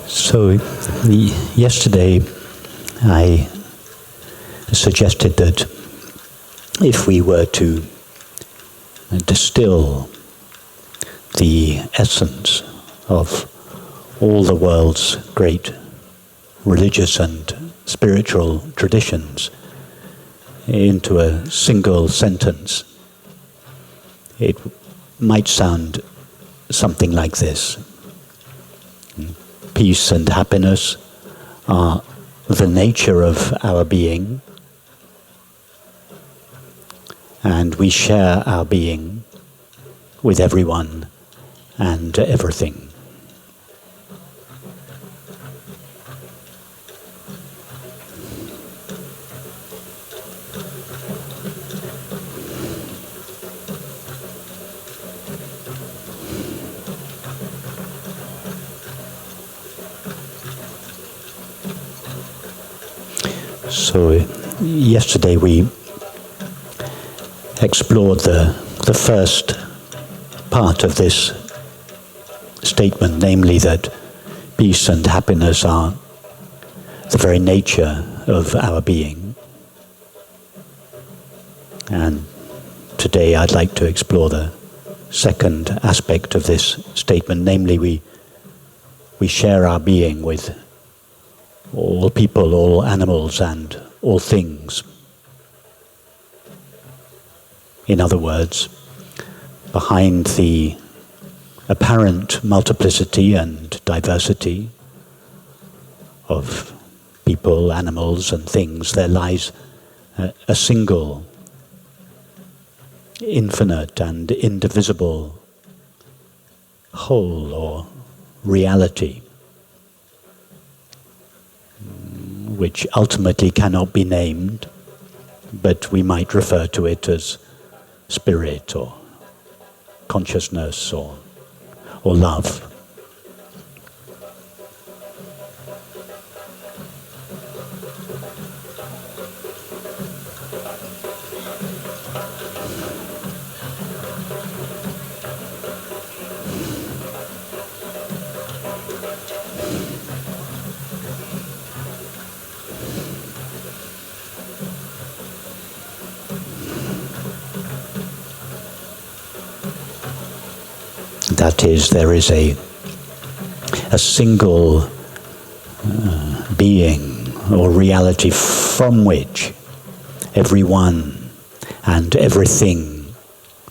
So yesterday I suggested that if we were to distill the essence of all the world's great religious and spiritual traditions into a single sentence, it might sound something like this. Peace and happiness are the nature of our being, and we share our being with everyone and everything. So yesterday we explored the first part of this statement, namely that peace and happiness are the very nature of our being. And today I'd like to explore the second aspect of this statement, namely we share our being with all people, all animals, and all things. In other words, behind the apparent multiplicity and diversity of people, animals, and things, there lies a single, infinite, and indivisible whole or reality, which ultimately cannot be named, but we might refer to it as spirit or consciousness or love. That is, there is a single being or reality from which everyone and everything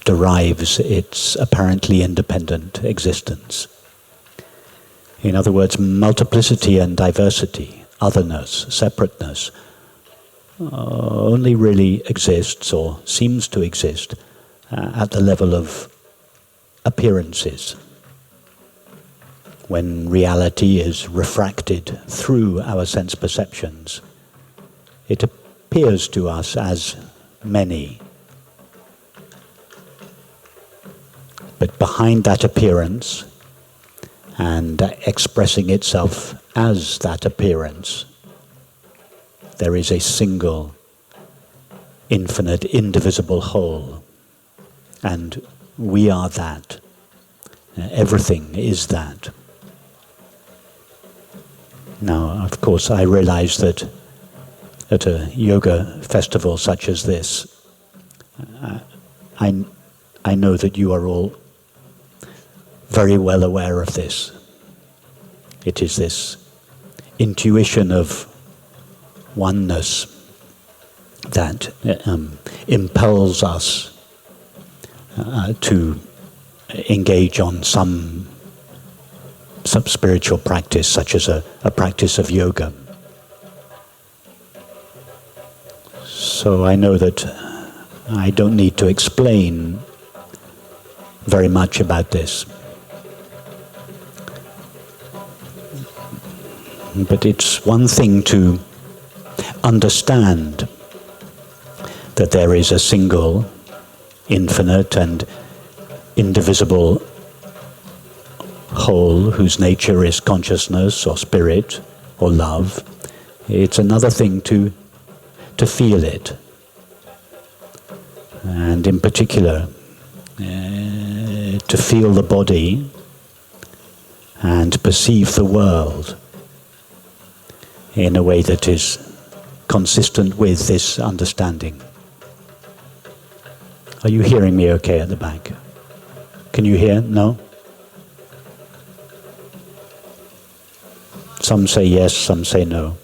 derives its apparently independent existence. In other words, multiplicity and diversity, otherness, separateness, only really exists or seems to exist at the level of appearances. When reality is refracted through our sense perceptions, it appears to us as many. But behind that appearance, and expressing itself as that appearance, there is a single, infinite, indivisible whole. And we are that. Everything is that. Now, of course, I realize that at a yoga festival such as this, I know that you are all very well aware of this. It is this intuition of oneness that impels us to engage on some spiritual practice, such as a practice of yoga. So I know that I don't need to explain very much about this. But it's one thing to understand that there is a single, infinite and indivisible whole whose nature is consciousness or spirit or love. It's another thing to feel it, and in particular to feel the body and perceive the world in a way that is consistent with this understanding. Are you hearing me okay at the back? Can you hear? No? Some say yes, some say no.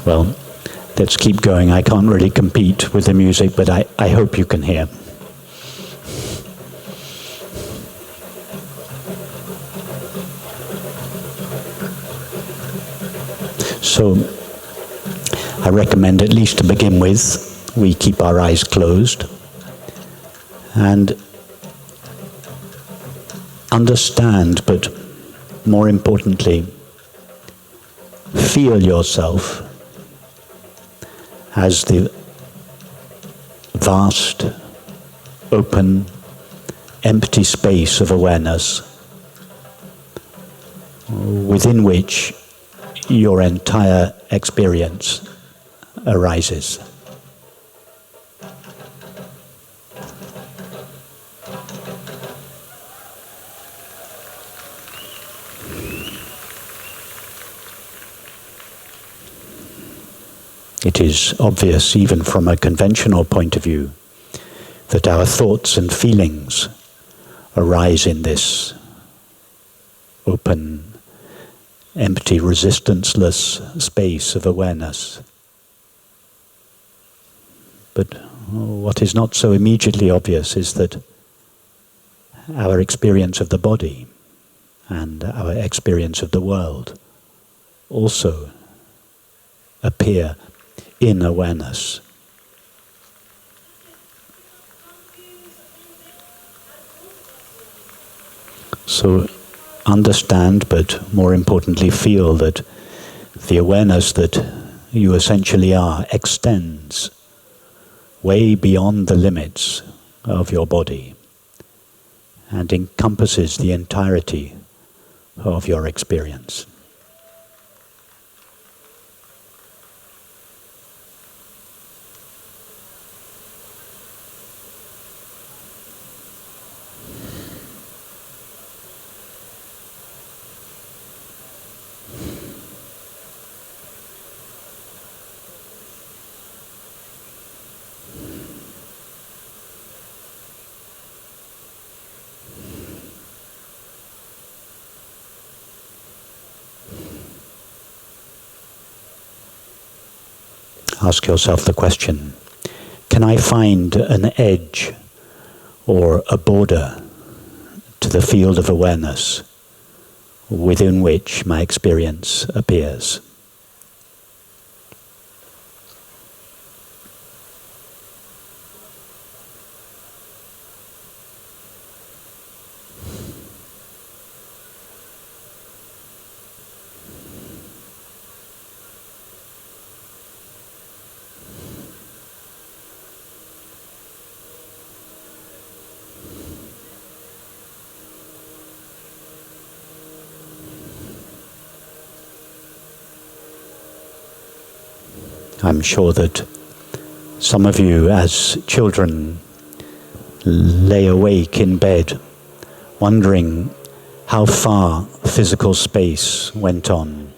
Well, let's keep going. I can't really compete with the music, but I hope you can hear. So, I recommend, at least to begin with, we keep our eyes closed and understand, but more importantly, feel yourself as the vast, open, empty space of awareness within which your entire experience arises. It is obvious, even from a conventional point of view, that our thoughts and feelings arise in this open, empty, resistanceless space of awareness. But what is not so immediately obvious is that our experience of the body and our experience of the world also appear in awareness. So understand, but more importantly feel that the awareness that you essentially are extends way beyond the limits of your body and encompasses the entirety of your experience. Ask yourself the question, can I find an edge or a border to the field of awareness within which my experience appears? I'm sure that some of you as children lay awake in bed wondering how far physical space went on,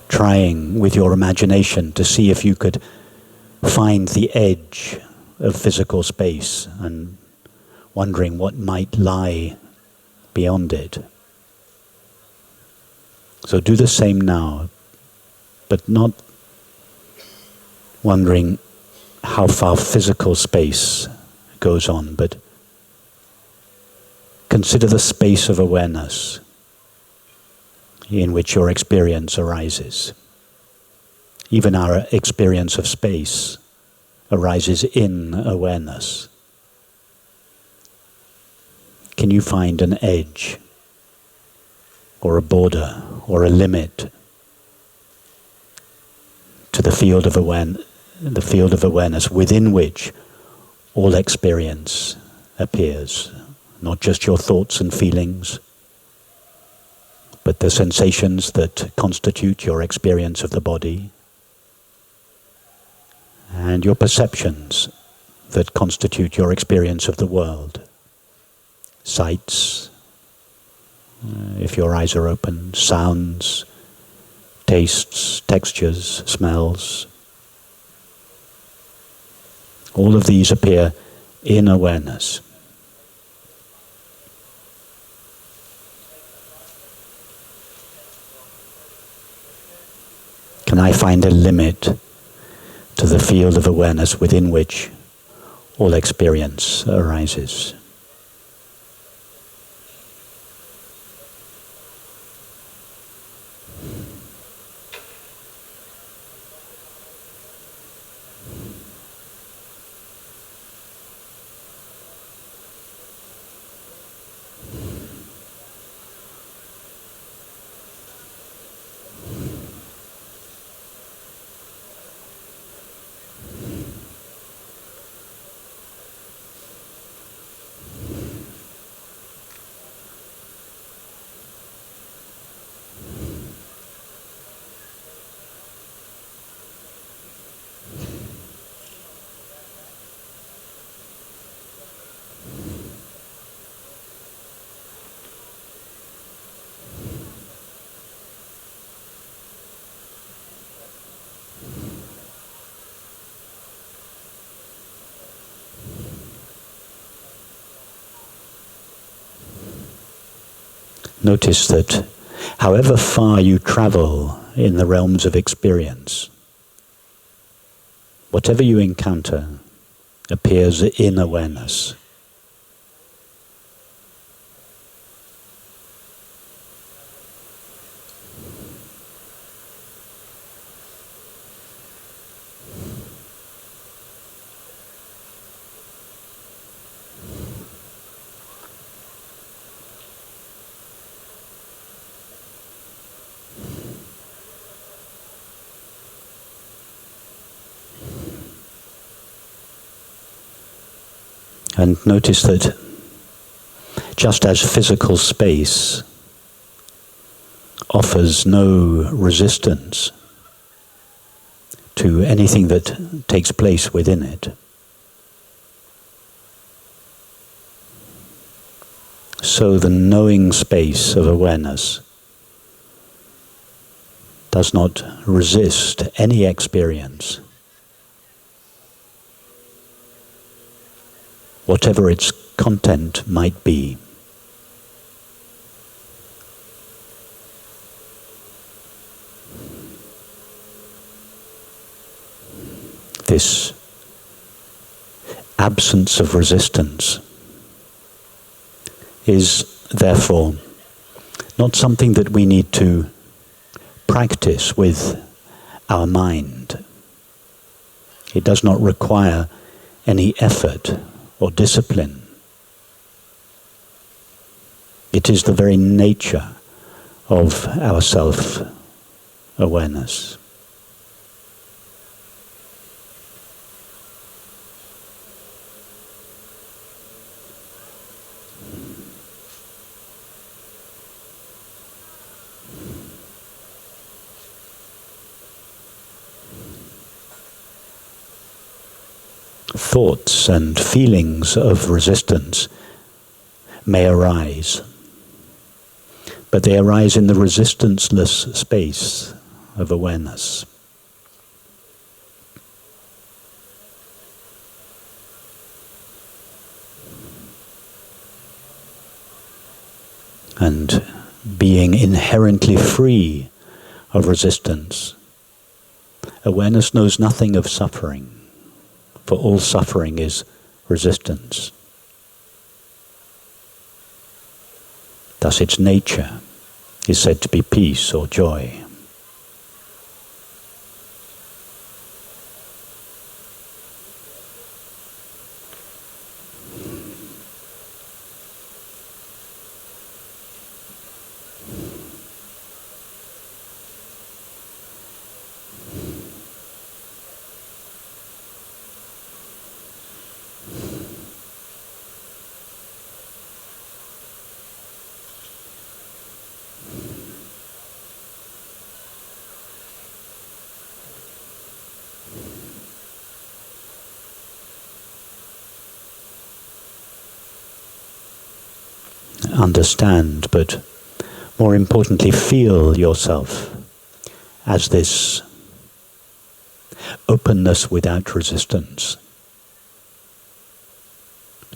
trying with your imagination to see if you could find the edge of physical space and wondering what might lie beyond it. So do the same now, but not wondering how far physical space goes on, but consider the space of awareness in which your experience arises. Even our experience of space arises in awareness. Can you find an edge or a border or a limit to the field of awareness within which all experience appears? Not just your thoughts and feelings, but the sensations that constitute your experience of the body, and your perceptions that constitute your experience of the world. sights, if your eyes are open, sounds, tastes, textures, smells. All of these appear in awareness. Can I find a limit to the field of awareness within which all experience arises? Notice that however far you travel in the realms of experience, whatever you encounter appears in awareness. And notice that just as physical space offers no resistance to anything that takes place within it, so the knowing space of awareness does not resist any experience, whatever its content might be. This absence of resistance is therefore not something that we need to practice with our mind. It does not require any effort or discipline. It is the very nature of our self-awareness. Thoughts and feelings of resistance may arise, but they arise in the resistanceless space of awareness. And being inherently free of resistance, awareness knows nothing of suffering. For all suffering is resistance. Thus its nature is said to be peace or joy. understand, but more importantly, feel yourself as this openness without resistance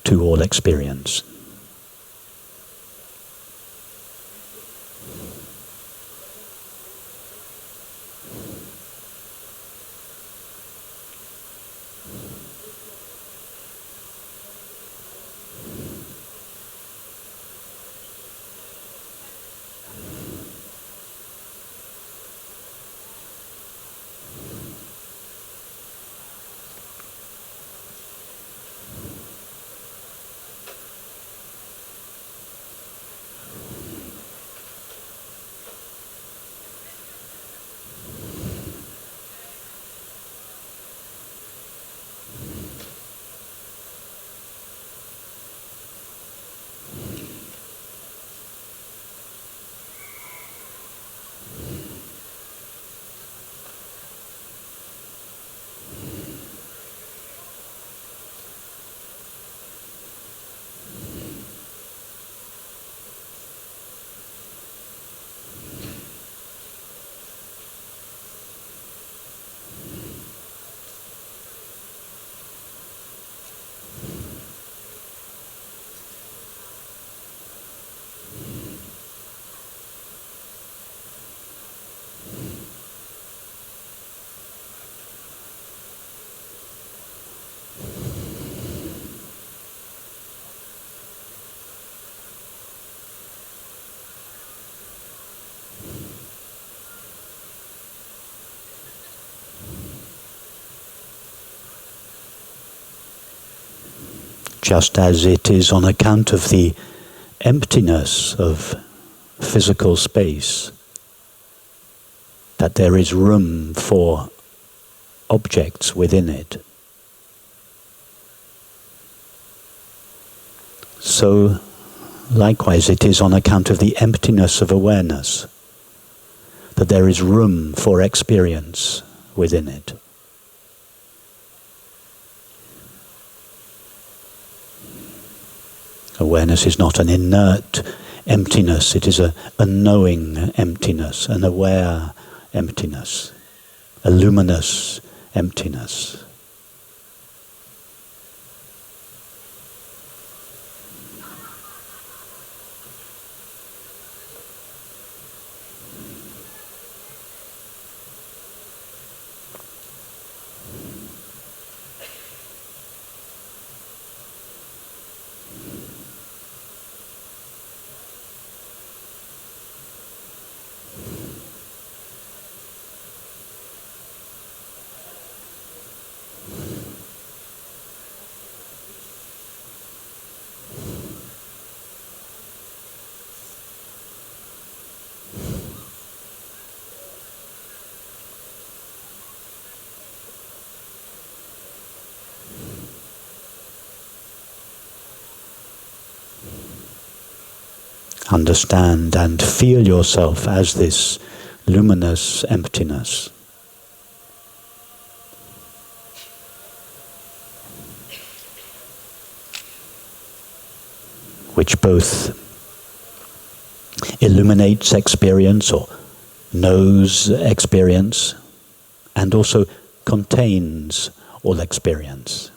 to all experience. Just as it is on account of the emptiness of physical space that there is room for objects within it, so likewise it is on account of the emptiness of awareness that there is room for experience within it. Awareness is not an inert emptiness, it is a knowing emptiness, an aware emptiness, a luminous emptiness. Understand and feel yourself as this luminous emptiness. Which both illuminates experience or knows experience and also contains all experience.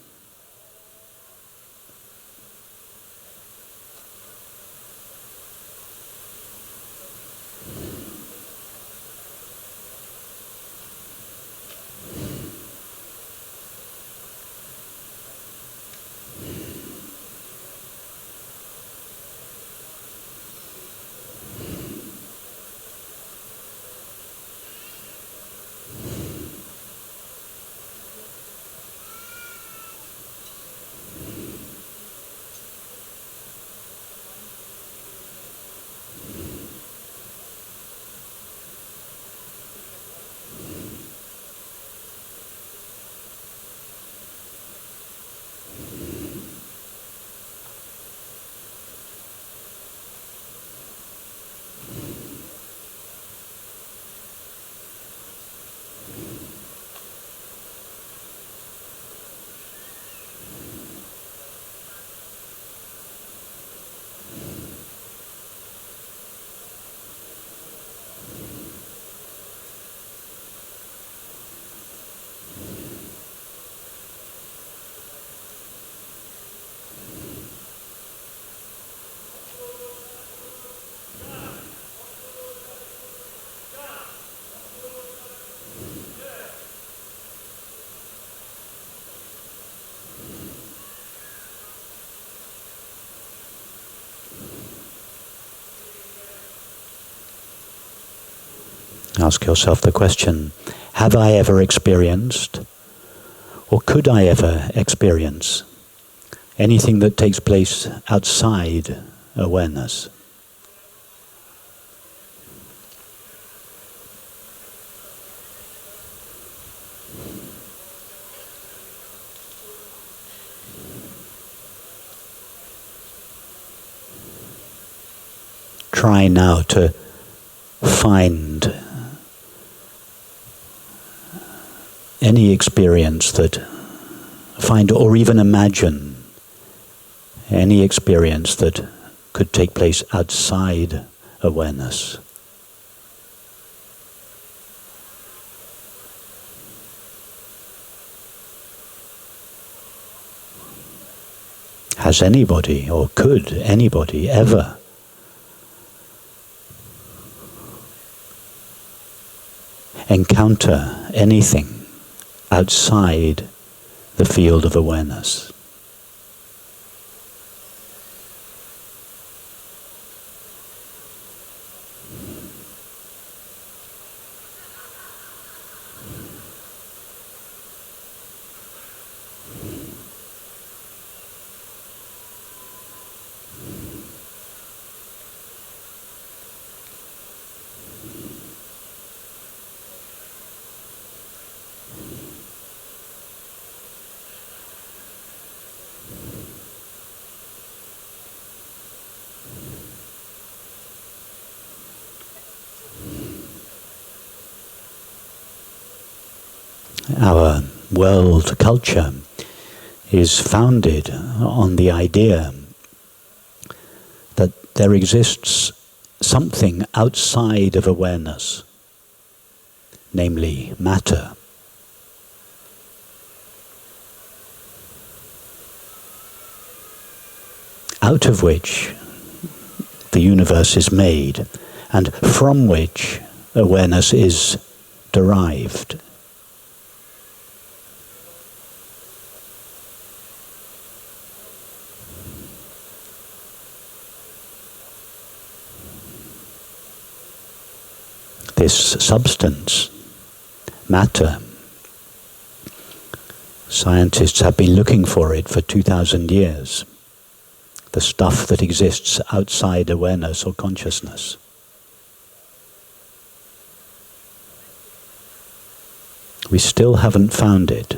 Ask yourself the question, have I ever experienced, or could I ever experience, anything that takes place outside awareness? Try now to find any experience or even imagine any experience that could take place outside awareness. Has anybody, or could anybody ever encounter anything outside the field of awareness? Our world culture is founded on the idea that there exists something outside of awareness, namely matter. Out of which the universe is made, and from which awareness is derived. This substance, matter, scientists have been looking for it for 2,000 years. The stuff that exists outside awareness or consciousness. We still haven't found it.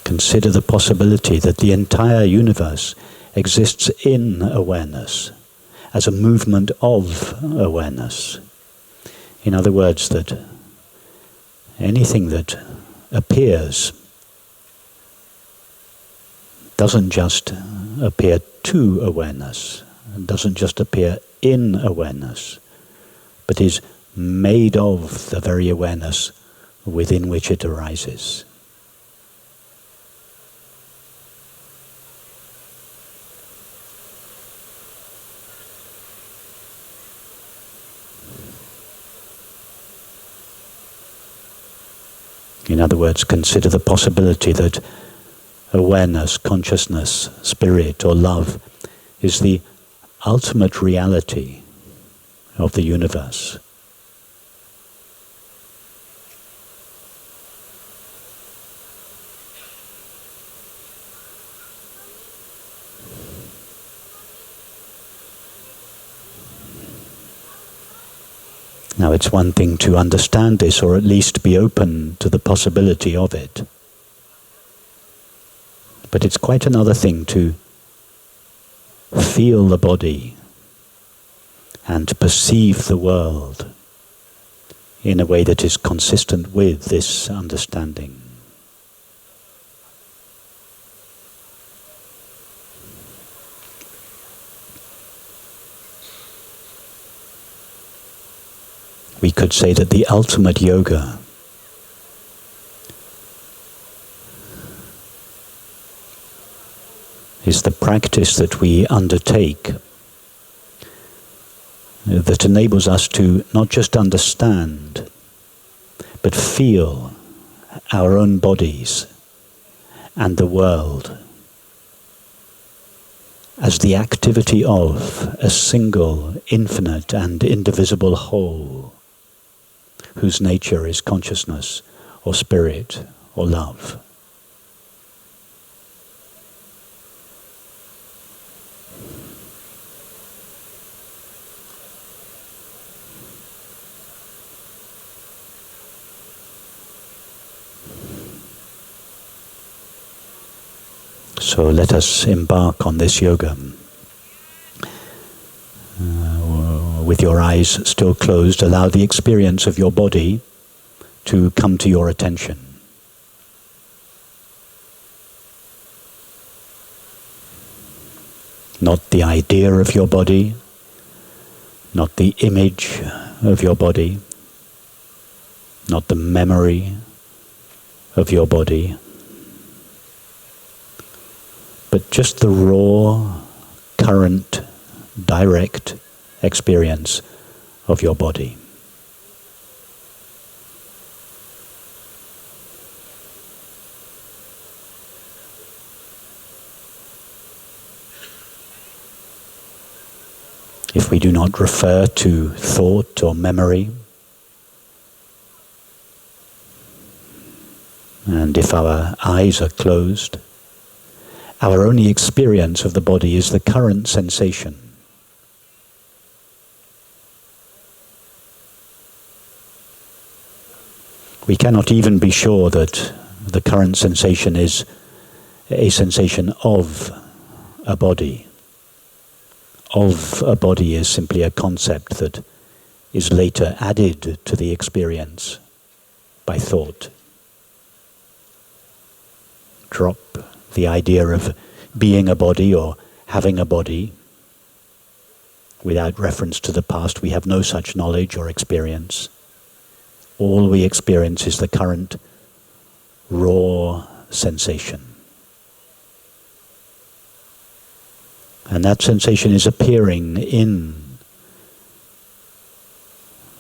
Consider the possibility that the entire universe exists in awareness, as a movement of awareness. In other words, that anything that appears doesn't just appear to awareness, doesn't just appear in awareness, but is made of the very awareness within which it arises. In other words, consider the possibility that awareness, consciousness, spirit, or love is the ultimate reality of the universe. Now, it's one thing to understand this, or at least be open to the possibility of it. But it's quite another thing to feel the body and perceive the world in a way that is consistent with this understanding. We could say that the ultimate yoga is the practice that we undertake that enables us to not just understand, but feel our own bodies and the world as the activity of a single, infinite and indivisible whole, whose nature is consciousness or spirit or love. So let us embark on this yoga. With your eyes still closed, allow the experience of your body to come to your attention. Not the idea of your body, not the image of your body, not the memory of your body, but just the raw, current, direct experience of your body. If we do not refer to thought or memory, and if our eyes are closed, our only experience of the body is the current sensation. We cannot even be sure that the current sensation is a sensation of a body. Of a body is simply a concept that is later added to the experience by thought. Drop the idea of being a body or having a body. Without reference to the past, we have no such knowledge or experience. All we experience is the current raw sensation. And that sensation is appearing in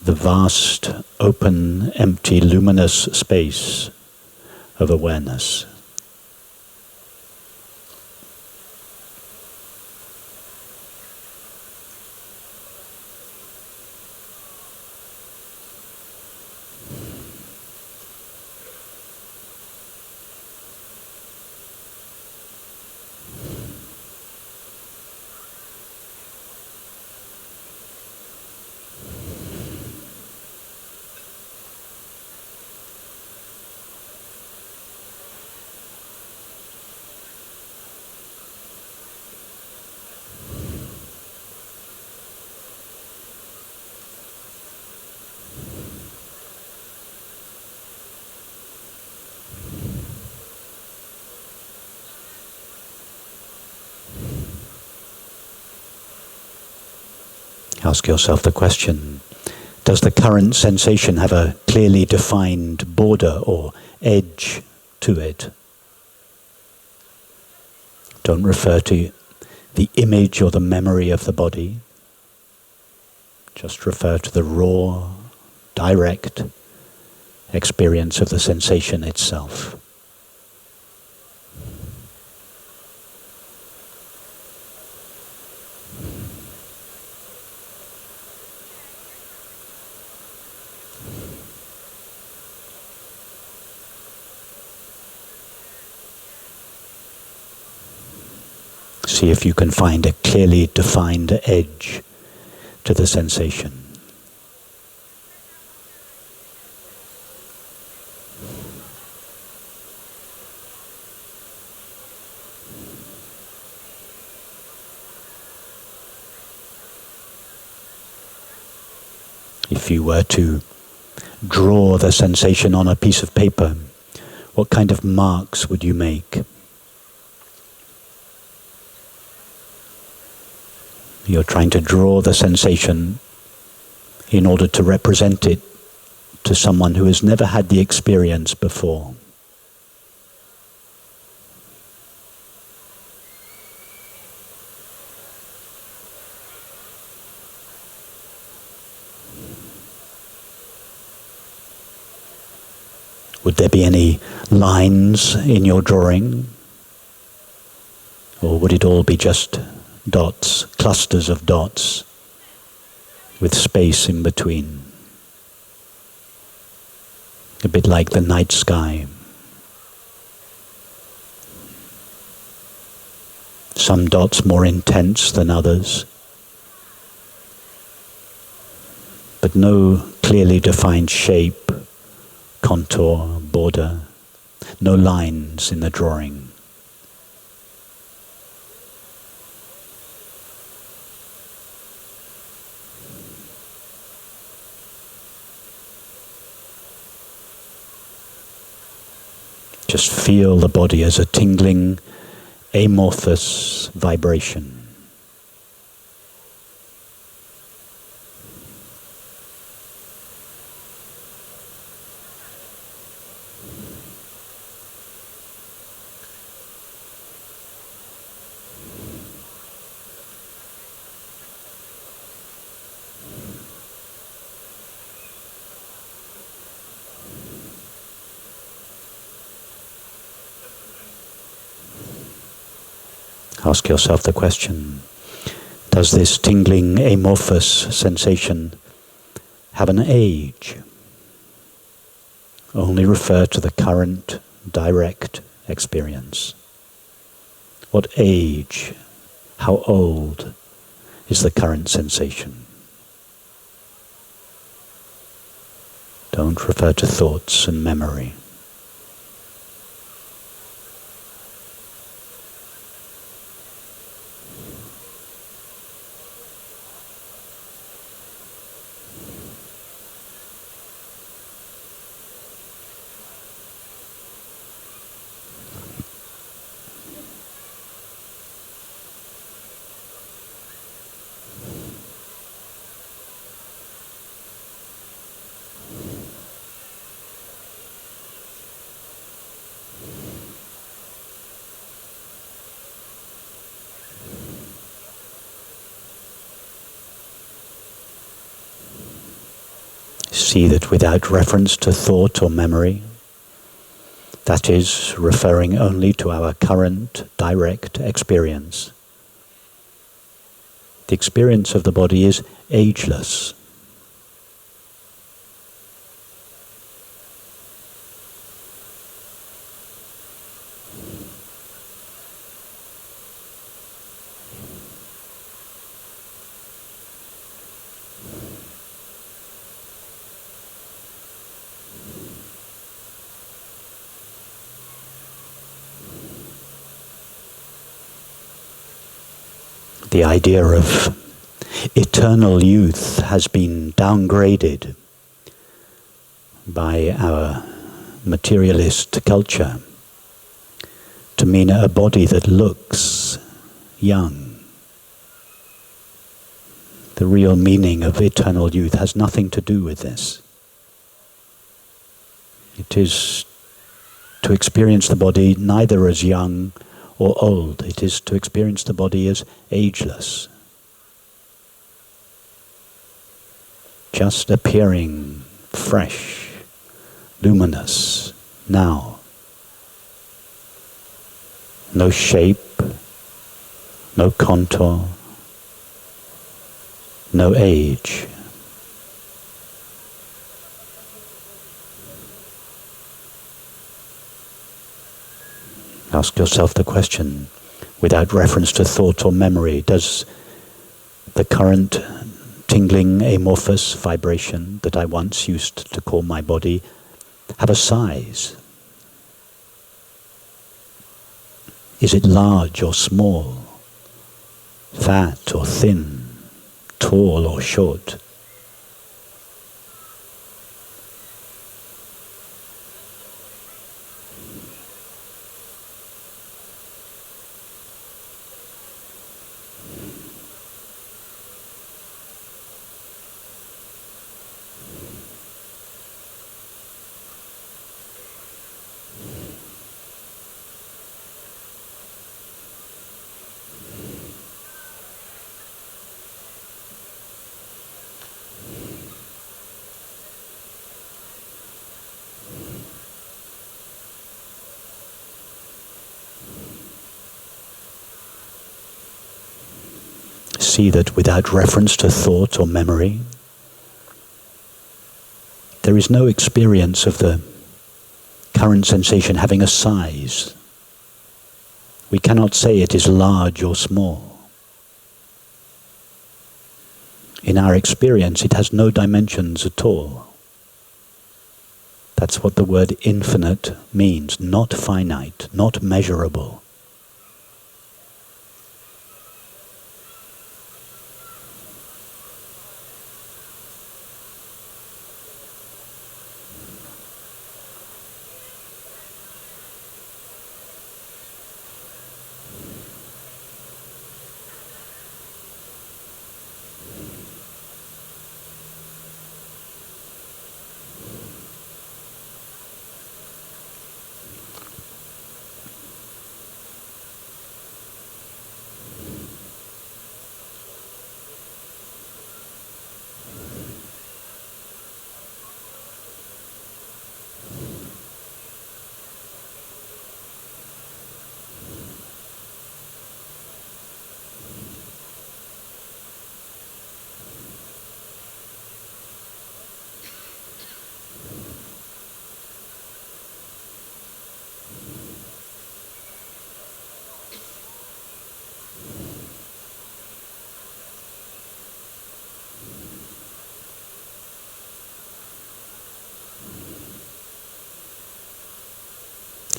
the vast, open, empty, luminous space of awareness. Ask yourself the question, does the current sensation have a clearly defined border or edge to it? Don't refer to the image or the memory of the body. Just refer to the raw, direct experience of the sensation itself. See if you can find a clearly defined edge to the sensation. If you were to draw the sensation on a piece of paper, what kind of marks would you make? You're trying to draw the sensation in order to represent it to someone who has never had the experience before. Would there be any lines in your drawing? Or would it all be just dots, clusters of dots, with space in between? A bit like the night sky. Some dots more intense than others, but no clearly defined shape, contour, border, no lines in the drawing. Just feel the body as a tingling, amorphous vibration. Ask yourself the question, does this tingling, amorphous sensation have an age? Only refer to the current, direct experience. What age, how old is the current sensation? Don't refer to thoughts and memory. See that without reference to thought or memory, that is, referring only to our current direct experience, the experience of the body is ageless. The idea of eternal youth has been downgraded by our materialist culture to mean a body that looks young. The real meaning of eternal youth has nothing to do with this. It is to experience the body neither as young or old. It is to experience the body as ageless. Just appearing fresh, luminous, now. No shape, no contour, no age. Ask yourself the question, without reference to thought or memory, does the current tingling, amorphous vibration that I once used to call my body have a size? Is it large or small, fat or thin, tall or short? see that without reference to thought or memory, there is no experience of the current sensation having a size. We cannot say it is large or small. In our experience, it has no dimensions at all. That's what the word infinite means, not finite, not measurable.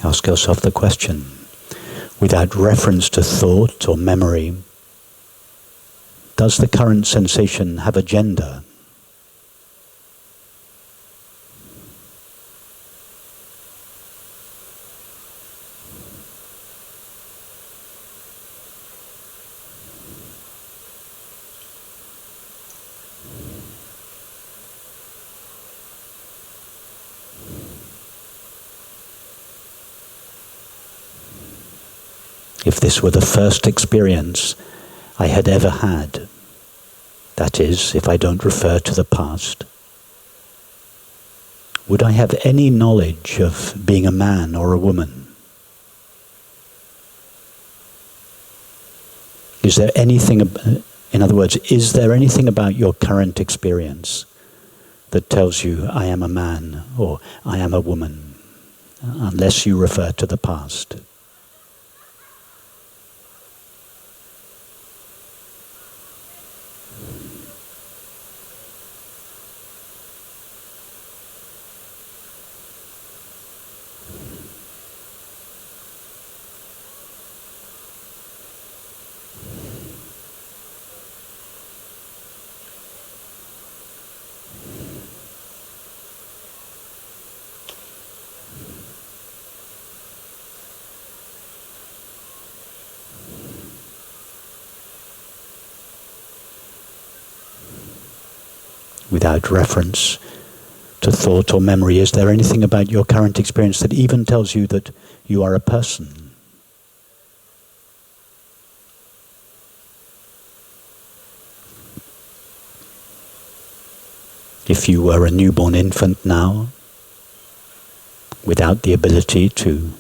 Ask yourself the question, without reference to thought or memory, does the current sensation have a gender? If this were the first experience I had ever had, that is, if I don't refer to the past, would I have any knowledge of being a man or a woman? Is there anything, in other words, is there anything about your current experience that tells you I am a man or I am a woman, unless you refer to the past? Without reference to thought or memory, is there anything about your current experience that even tells you that you are a person? If you were a newborn infant now, without the ability to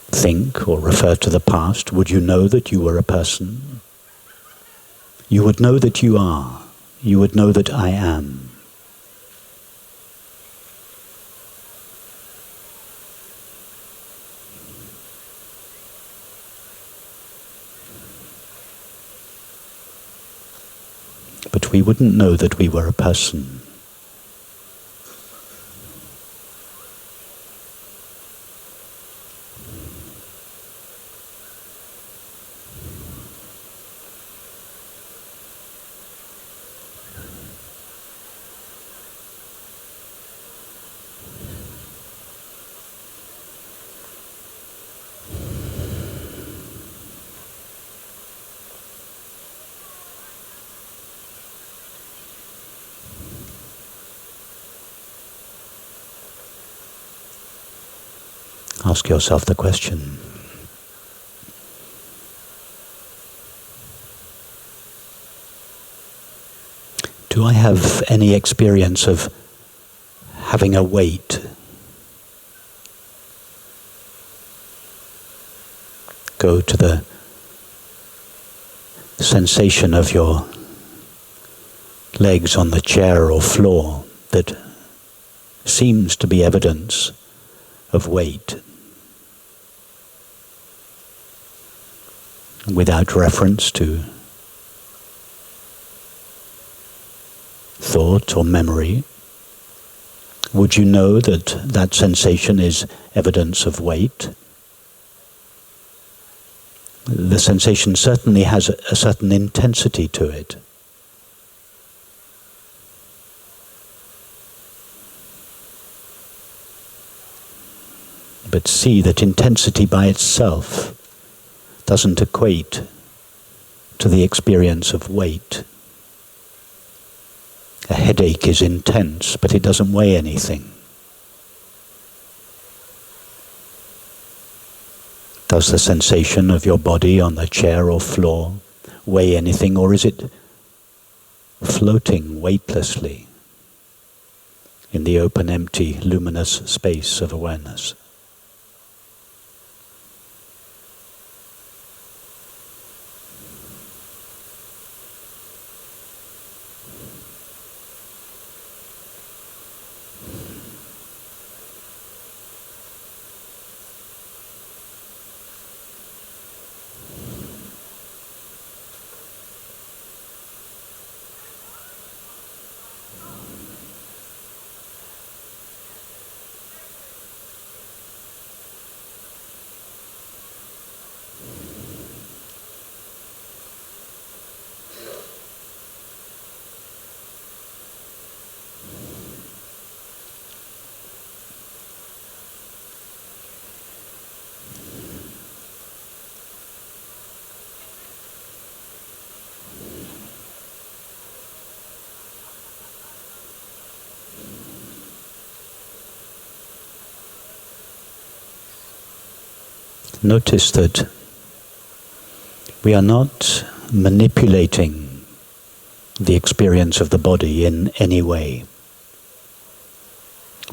think or refer to the past, would you know that you were a person? You would know that you are. You would know that I am. But we wouldn't know that we were a person. Ask yourself the question. Do I have any experience of having a weight? Go to the sensation of your legs on the chair or floor that seems to be evidence of weight, without reference to thought or memory, would you know that that sensation is evidence of weight? The sensation certainly has a certain intensity to it. But see that intensity by itself doesn't equate to the experience of weight. A headache is intense, but it doesn't weigh anything. Does the sensation of your body on the chair or floor weigh anything, or is it floating weightlessly in the open, empty, luminous space of awareness? Notice that we are not manipulating the experience of the body in any way.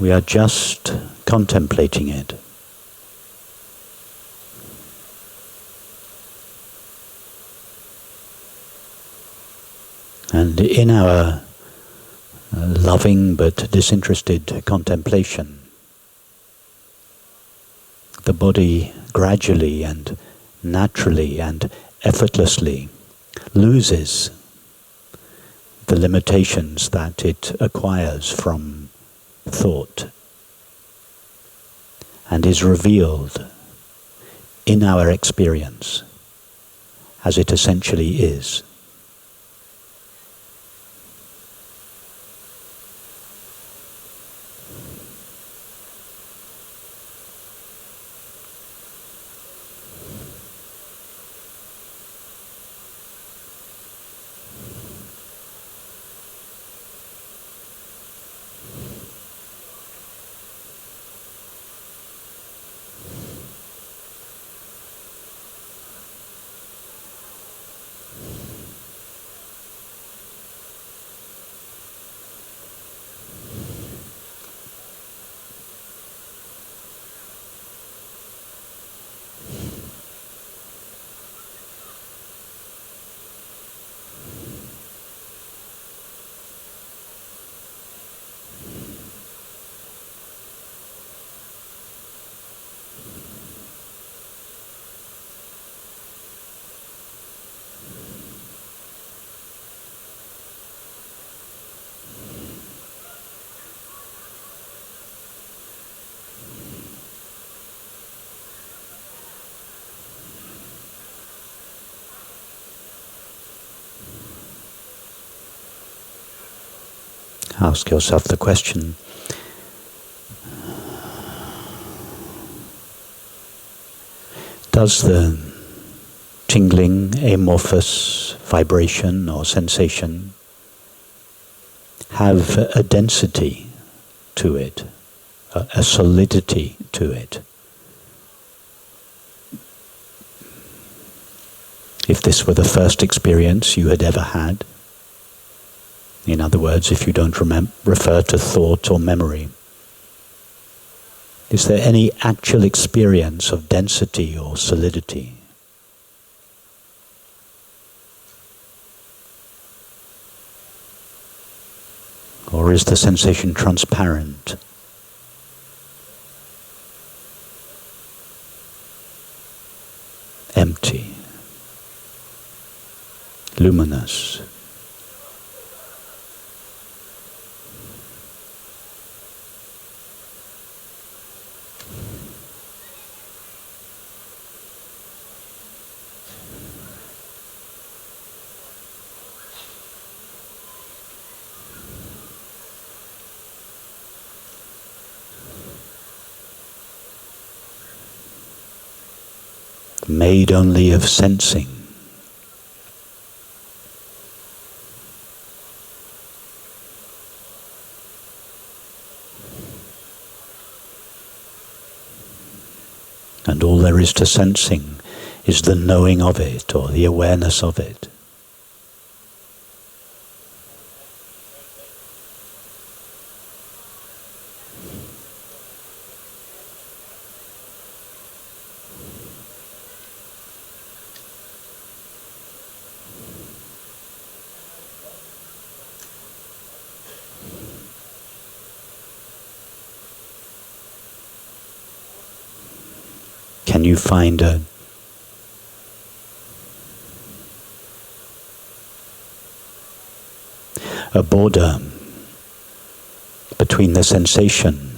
We are just contemplating it. And in our loving but disinterested contemplation, the body gradually and naturally and effortlessly loses the limitations that it acquires from thought and is revealed in our experience as it essentially is. Ask yourself the question, does the tingling, amorphous vibration or sensation have a density to it, a solidity to it? If this were the first experience you had ever had, in other words, if you don't refer to thought or memory, is there any actual experience of density or solidity? Or is the sensation transparent? Empty? Luminous? Made only of sensing? And all there is to sensing is the knowing of it, or the awareness of it. Can you find a border between the sensation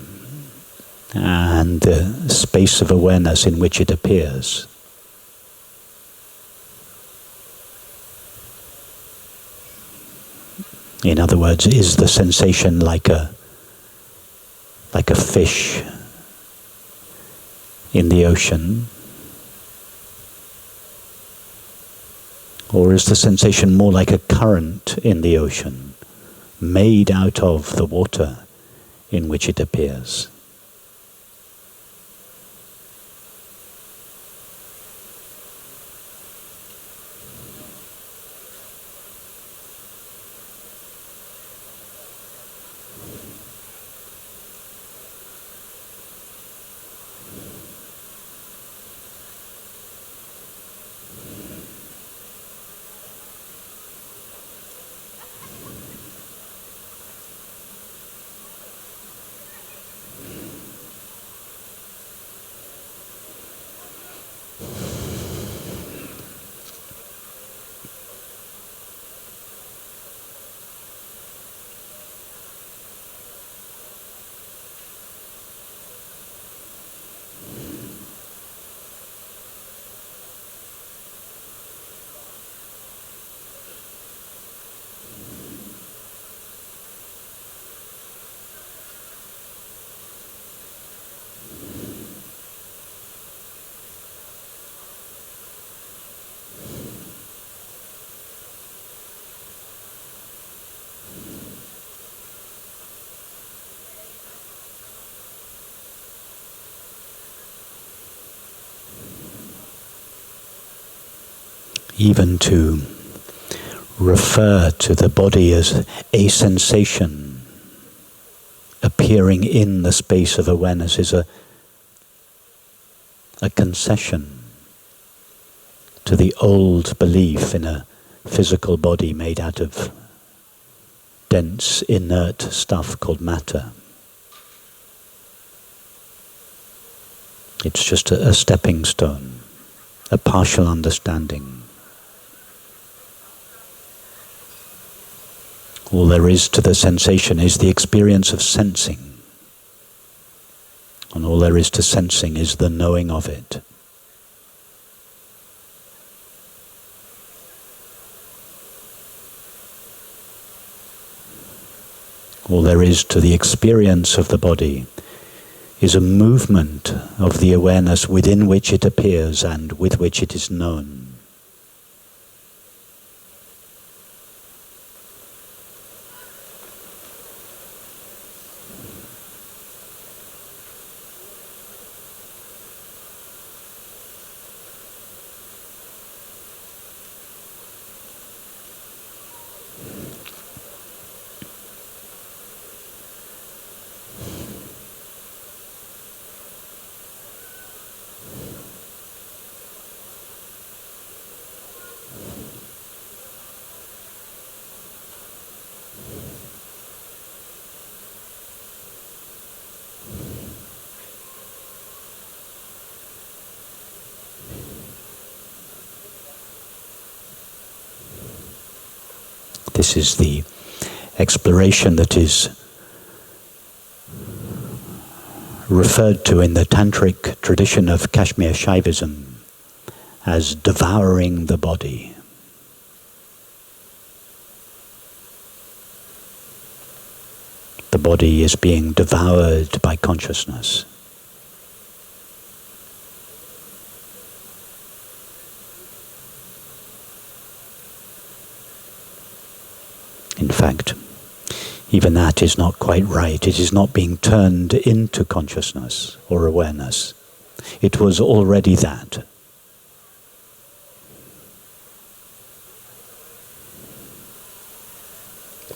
and the space of awareness in which it appears? In other words, is the sensation like a fish in the ocean? Or is the sensation more like a current in the ocean, made out of the water in which it appears? Even to refer to the body as a sensation appearing in the space of awareness is a concession to the old belief in a physical body made out of dense, inert stuff called matter. It's just a stepping stone, a partial understanding. All there is to the sensation is the experience of sensing. And all there is to sensing is the knowing of it. All there is to the experience of the body is a movement of the awareness within which it appears and with which it is known. This is the exploration that is referred to in the tantric tradition of Kashmir Shaivism as devouring the body. The body is being devoured by consciousness. In fact, even that is not quite right. It is not being turned into consciousness or awareness. It was already that.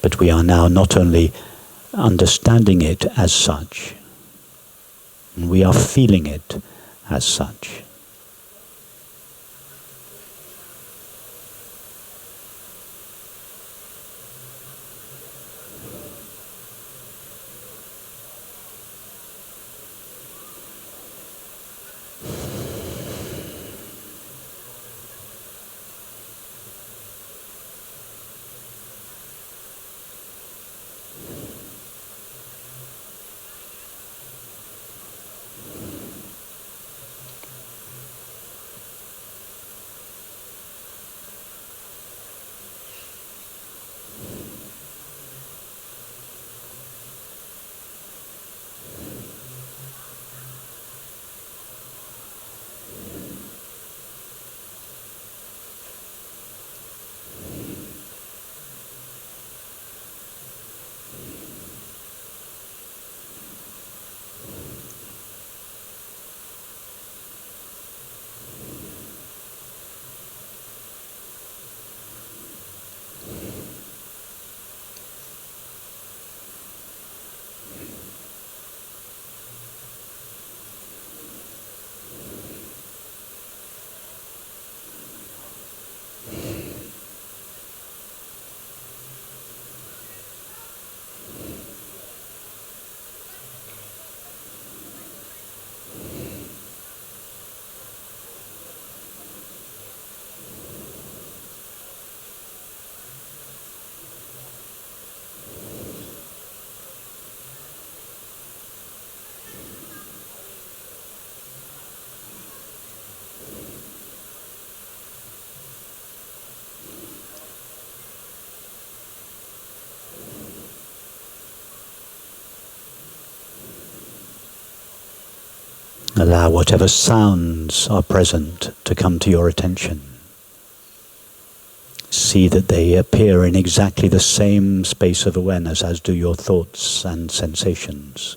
But we are now not only understanding it as such, we are feeling it as such. Allow whatever sounds are present to come to your attention. See that they appear in exactly the same space of awareness as do your thoughts and sensations.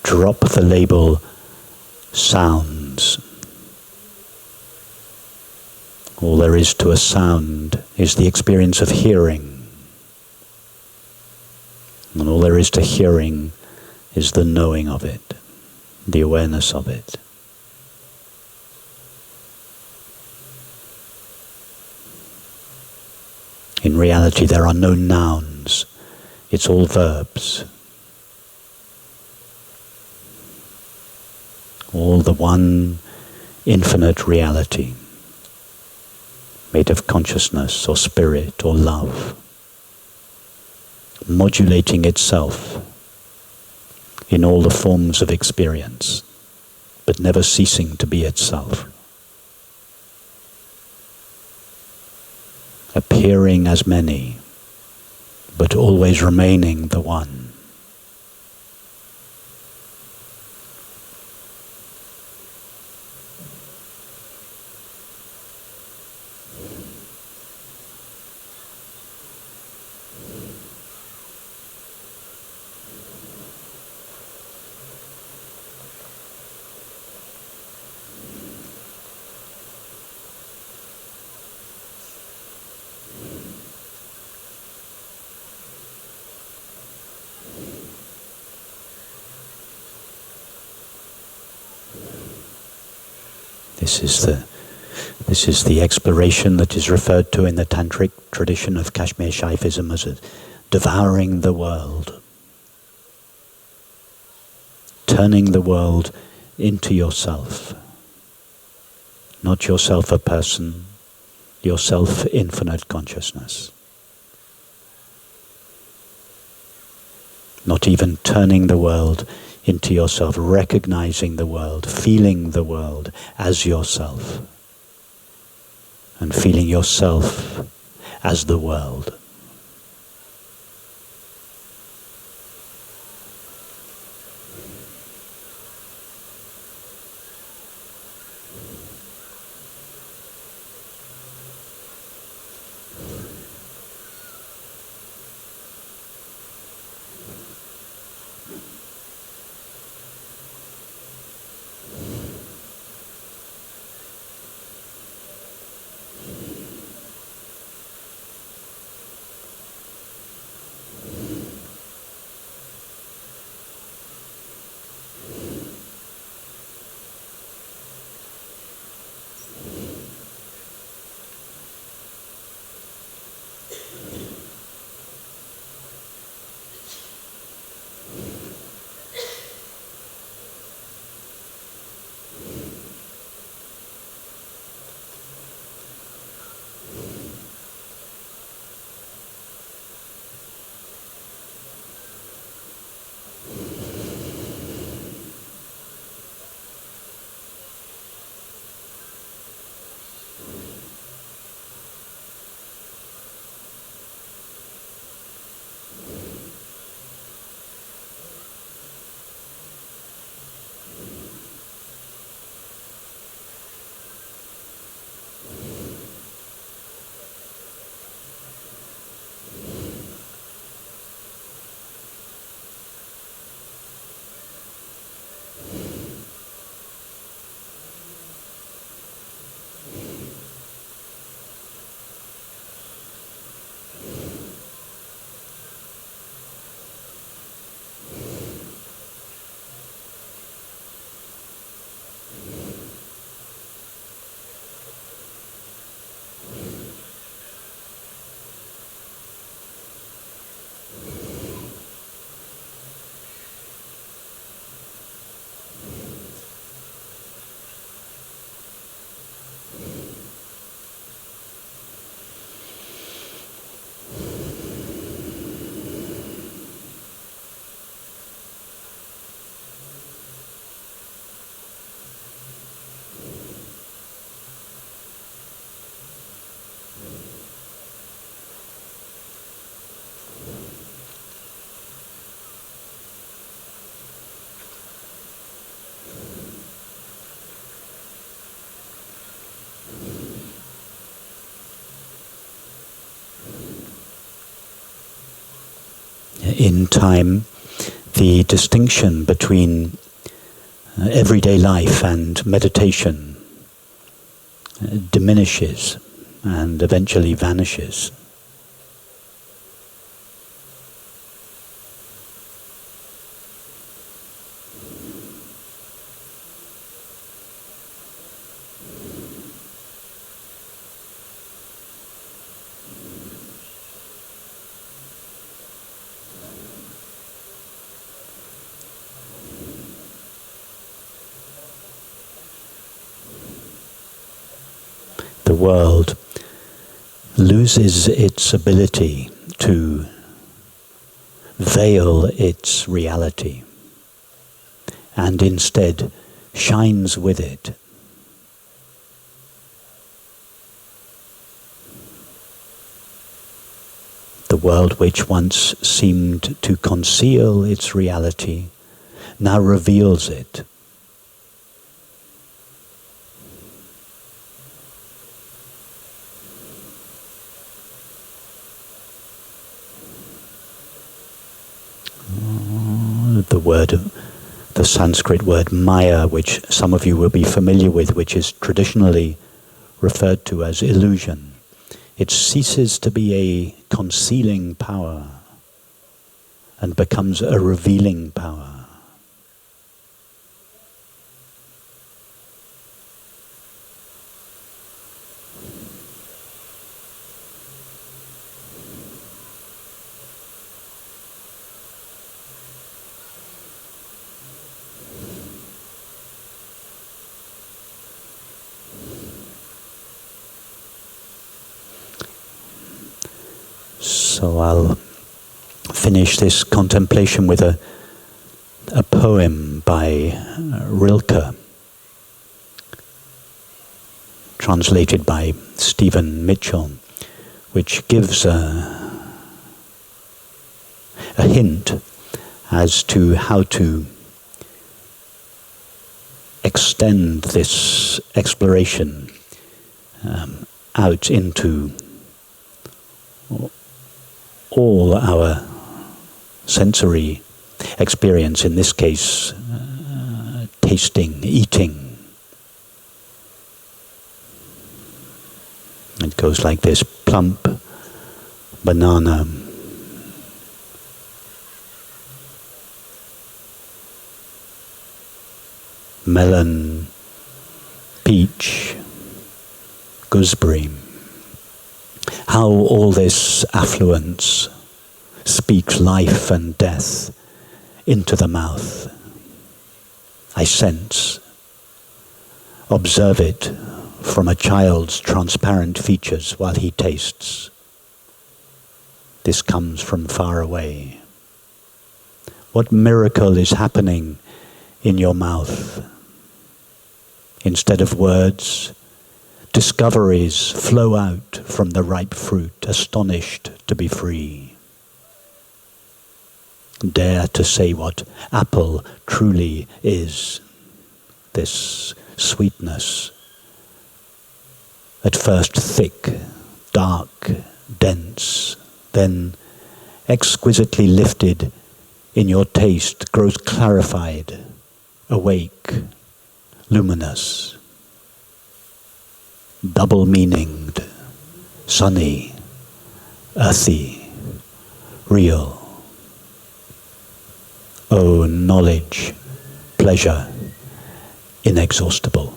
Drop the label sounds. All there is to a sound is the experience of hearing. And all there is to hearing is the knowing of it, the awareness of it. In reality, there are no nouns. It's all verbs. All the one infinite reality, made of consciousness or spirit or love, modulating itself in all the forms of experience, but never ceasing to be itself. Appearing as many, but always remaining the one. This is the exploration that is referred to in the tantric tradition of Kashmir Shaivism as devouring the world. turning the world into yourself. Not yourself a person, yourself infinite consciousness. Not even turning the world into yourself, recognizing the world, feeling the world as yourself, and feeling yourself as the world. In time, the distinction between everyday life and meditation diminishes and eventually vanishes. The world loses its ability to veil its reality and instead shines with it. The world which once seemed to conceal its reality now reveals it. The Sanskrit word Maya, which some of you will be familiar with, which is traditionally referred to as illusion. It ceases to be a concealing power and becomes a revealing power. So I'll finish this contemplation with a poem by Rilke, translated by Stephen Mitchell, which gives a hint as to how to extend this exploration out into all our sensory experience, in this case, tasting, eating. It goes like this: plump banana, melon, peach, gooseberry. How all this affluence speaks life and death into the mouth. I sense, observe it from a child's transparent features while he tastes. This comes from far away. What miracle is happening in your mouth? Instead of words, discoveries flow out from the ripe fruit, astonished to be free. Dare to say what apple truly is, this sweetness. At first thick, dark, dense, then exquisitely lifted in your taste, grows clarified, awake, luminous, double-meaninged, sunny, earthy, real. Oh, knowledge, pleasure, inexhaustible.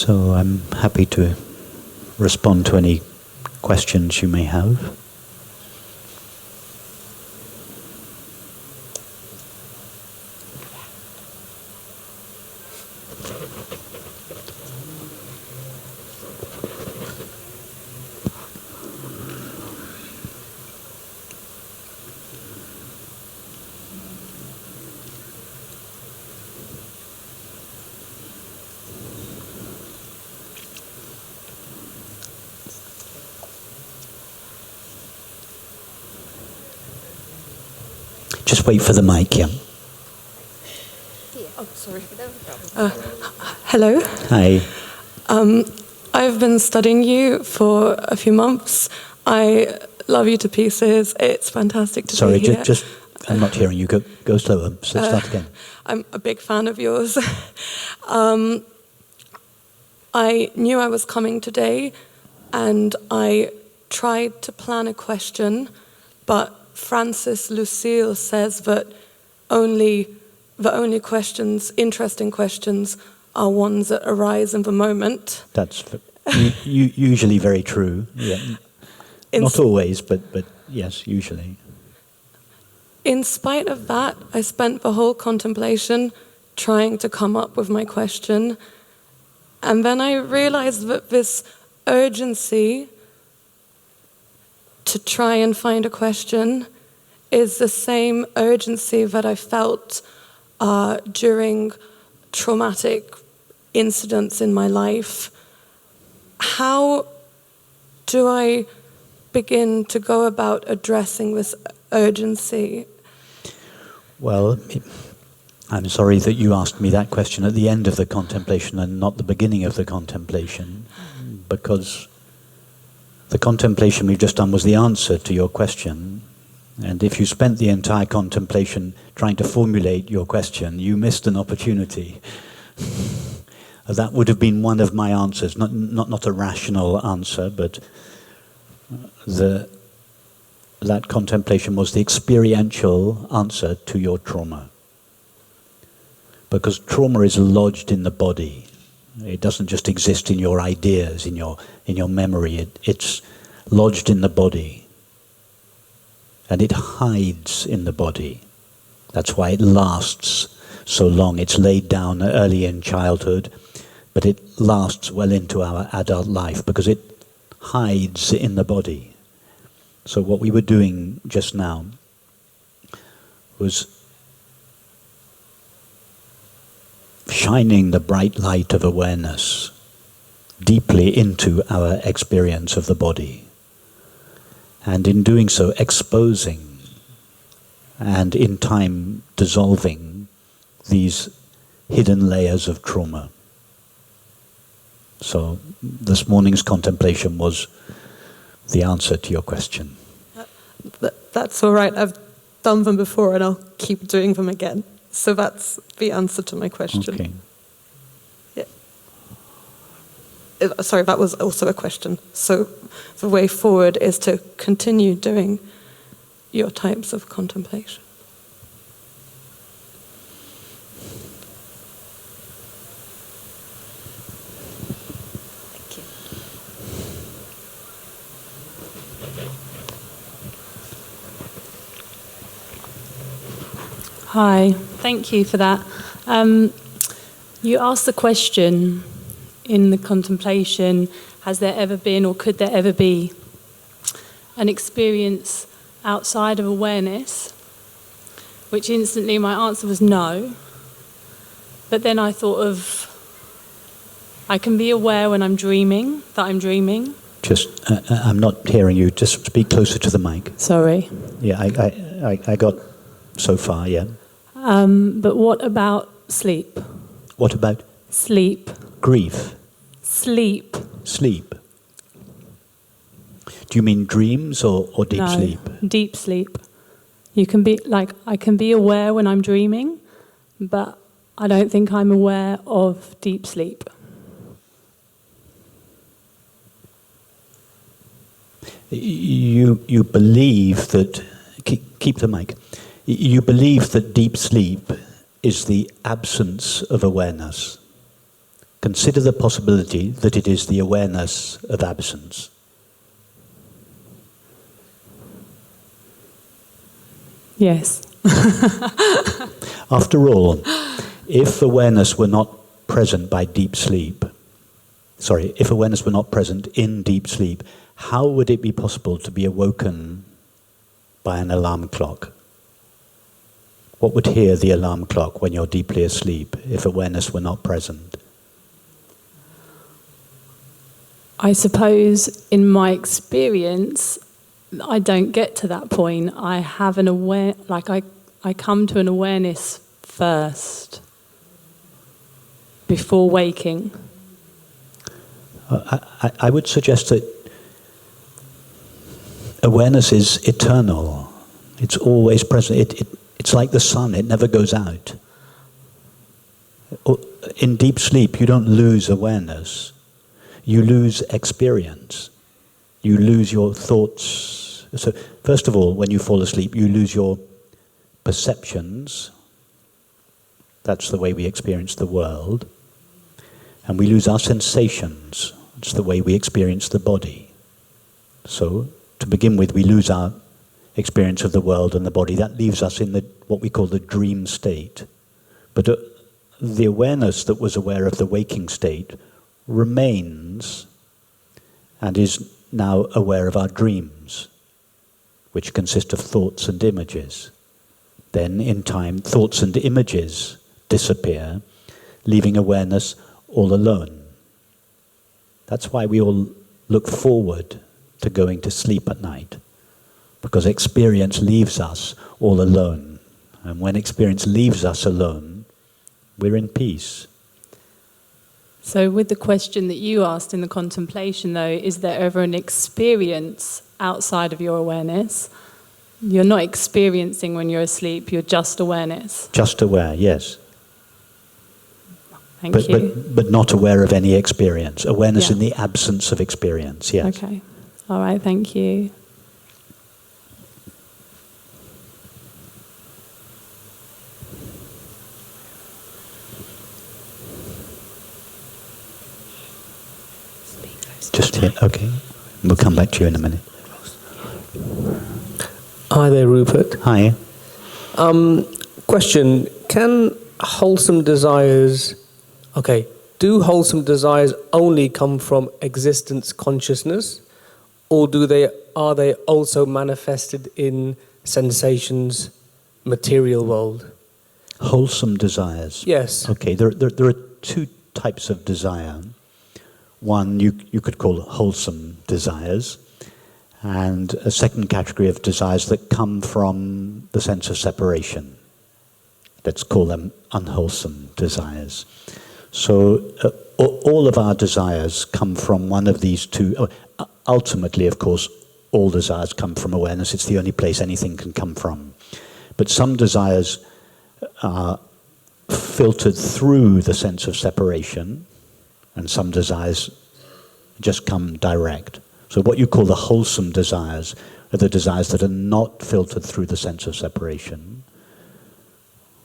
So I'm happy to respond to any questions you may have. Just wait for the mic, yeah. Oh, sorry. Hello. Hi. I've been studying you for a few months. I love you to pieces. It's fantastic to Sorry, be here. just I'm not hearing you. Go slower. So start again. I'm a big fan of yours. I knew I was coming today, and I tried to plan a question, but Francis Lucille says that the only questions, interesting questions, are ones that arise in the moment. That's usually very true. Yeah. Not always, but yes, usually. In spite of that, I spent the whole contemplation trying to come up with my question. And then I realized that this urgency to try and find a question is the same urgency that I felt during traumatic incidents in my life. How do I begin to go about addressing this urgency? Well, I'm sorry that you asked me that question at the end of the contemplation and not the beginning of the contemplation, because the contemplation we've just done was the answer to your question. And if you spent the entire contemplation trying to formulate your question, you missed an opportunity. That would have been one of my answers, not a rational answer, but that contemplation was the experiential answer to your trauma. Because trauma is lodged in the body. It doesn't just exist in your ideas, in your memory. It's lodged in the body. And it hides in the body. That's why it lasts so long. It's laid down early in childhood, but it lasts well into our adult life because it hides in the body. So what we were doing just now was shining the bright light of awareness deeply into our experience of the body. And in doing so, exposing and in time dissolving these hidden layers of trauma. So this morning's contemplation was the answer to your question. That's all right. I've done them before and I'll keep doing them again. So that's the answer to my question. Okay. Yeah. Sorry, that was also a question. So the way forward is to continue doing your types of contemplation. Hi, thank you for that. You asked the question in the contemplation, has there ever been or could there ever be an experience outside of awareness? Which instantly my answer was no. But then I thought of, I can be aware when I'm dreaming, that I'm dreaming. Just, I'm not hearing you. Just speak closer to the mic. Sorry. Yeah, I got so far, yeah. But what about sleep? What about? Sleep. Grief. Sleep. Sleep. Do you mean dreams or deep sleep? Deep sleep. You can be like, I can be aware when I'm dreaming, but I don't think I'm aware of deep sleep. You believe that, keep the mic, you believe that deep sleep is the absence of awareness. Consider the possibility that it is the awareness of absence. Yes. After all, if awareness were not present by deep sleep, if awareness were not present in deep sleep, how would it be possible to be awoken by an alarm clock? What would hear the alarm clock when you're deeply asleep if awareness were not present? I suppose in my experience, I don't get to that point. I have an I come to an awareness first, before waking. I would suggest that awareness is eternal. It's always present. It's like the sun, it never goes out. In deep sleep, you don't lose awareness. You lose experience. You lose your thoughts. So, first of all, when you fall asleep, you lose your perceptions. That's the way we experience the world. And we lose our sensations. It's the way we experience the body. So, to begin with, we lose our experience of the world and the body. That leaves us in what we call the dream state. But the awareness that was aware of the waking state remains and is now aware of our dreams, which consist of thoughts and images. Then, in time, thoughts and images disappear, leaving awareness all alone. That's why we all look forward to going to sleep at night, because experience leaves us all alone. And when experience leaves us alone, we're in peace. So with the question that you asked in the contemplation, though, is there ever an experience outside of your awareness? You're not experiencing when you're asleep, you're just awareness. Just aware, yes. Thank you. But not aware of any experience. Awareness Yeah. in the absence of experience, yes. Okay. All right, thank you. Just here, okay. We'll come back to you in a minute. Hi there, Rupert. Hi. Question, do wholesome desires only come from existence consciousness, or are they also manifested in sensations, material world? Wholesome desires. Yes. Okay, there are two types of desire. One you could call wholesome desires, and a second category of desires that come from the sense of separation. Let's call them unwholesome desires. So all of our desires come from one of these two. Ultimately, of course, all desires come from awareness. It's the only place anything can come from. But some desires are filtered through the sense of separation, and some desires just come direct. So what you call the wholesome desires are the desires that are not filtered through the sense of separation.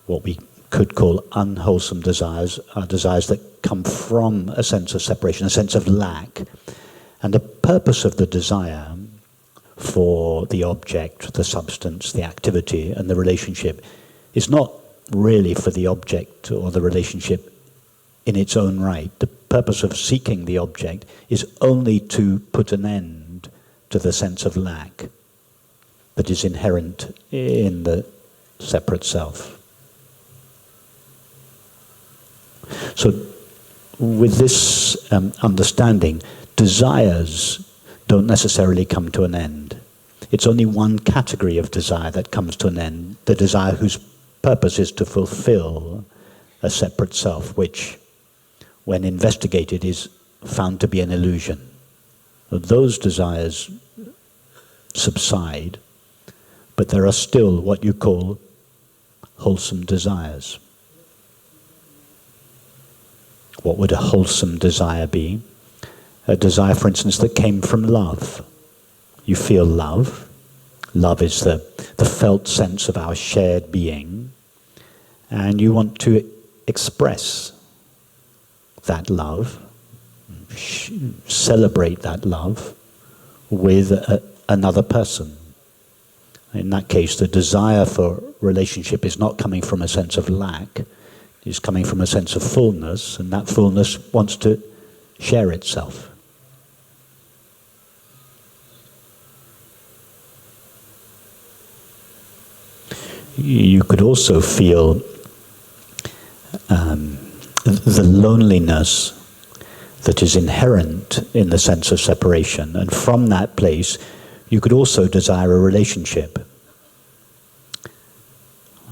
What we could call unwholesome desires are desires that come from a sense of separation, a sense of lack. And the purpose of the desire for the object, the substance, the activity, and the relationship is not really for the object or the relationship in its own right. The purpose of seeking the object is only to put an end to the sense of lack that is inherent in the separate self. So with this understanding, desires don't necessarily come to an end. It's only one category of desire that comes to an end, the desire whose purpose is to fulfill a separate self, which, when investigated, is found to be an illusion. Those desires subside, but there are still what you call wholesome desires. What would a wholesome desire be? A desire, for instance, that came from love. You feel love. Love is the felt sense of our shared being, and you want to express that love, celebrate that love with another person. In that case, the desire for relationship is not coming from a sense of lack, it's coming from a sense of fullness, and that fullness wants to share itself. You could also feel the loneliness that is inherent in the sense of separation, and from that place you could also desire a relationship.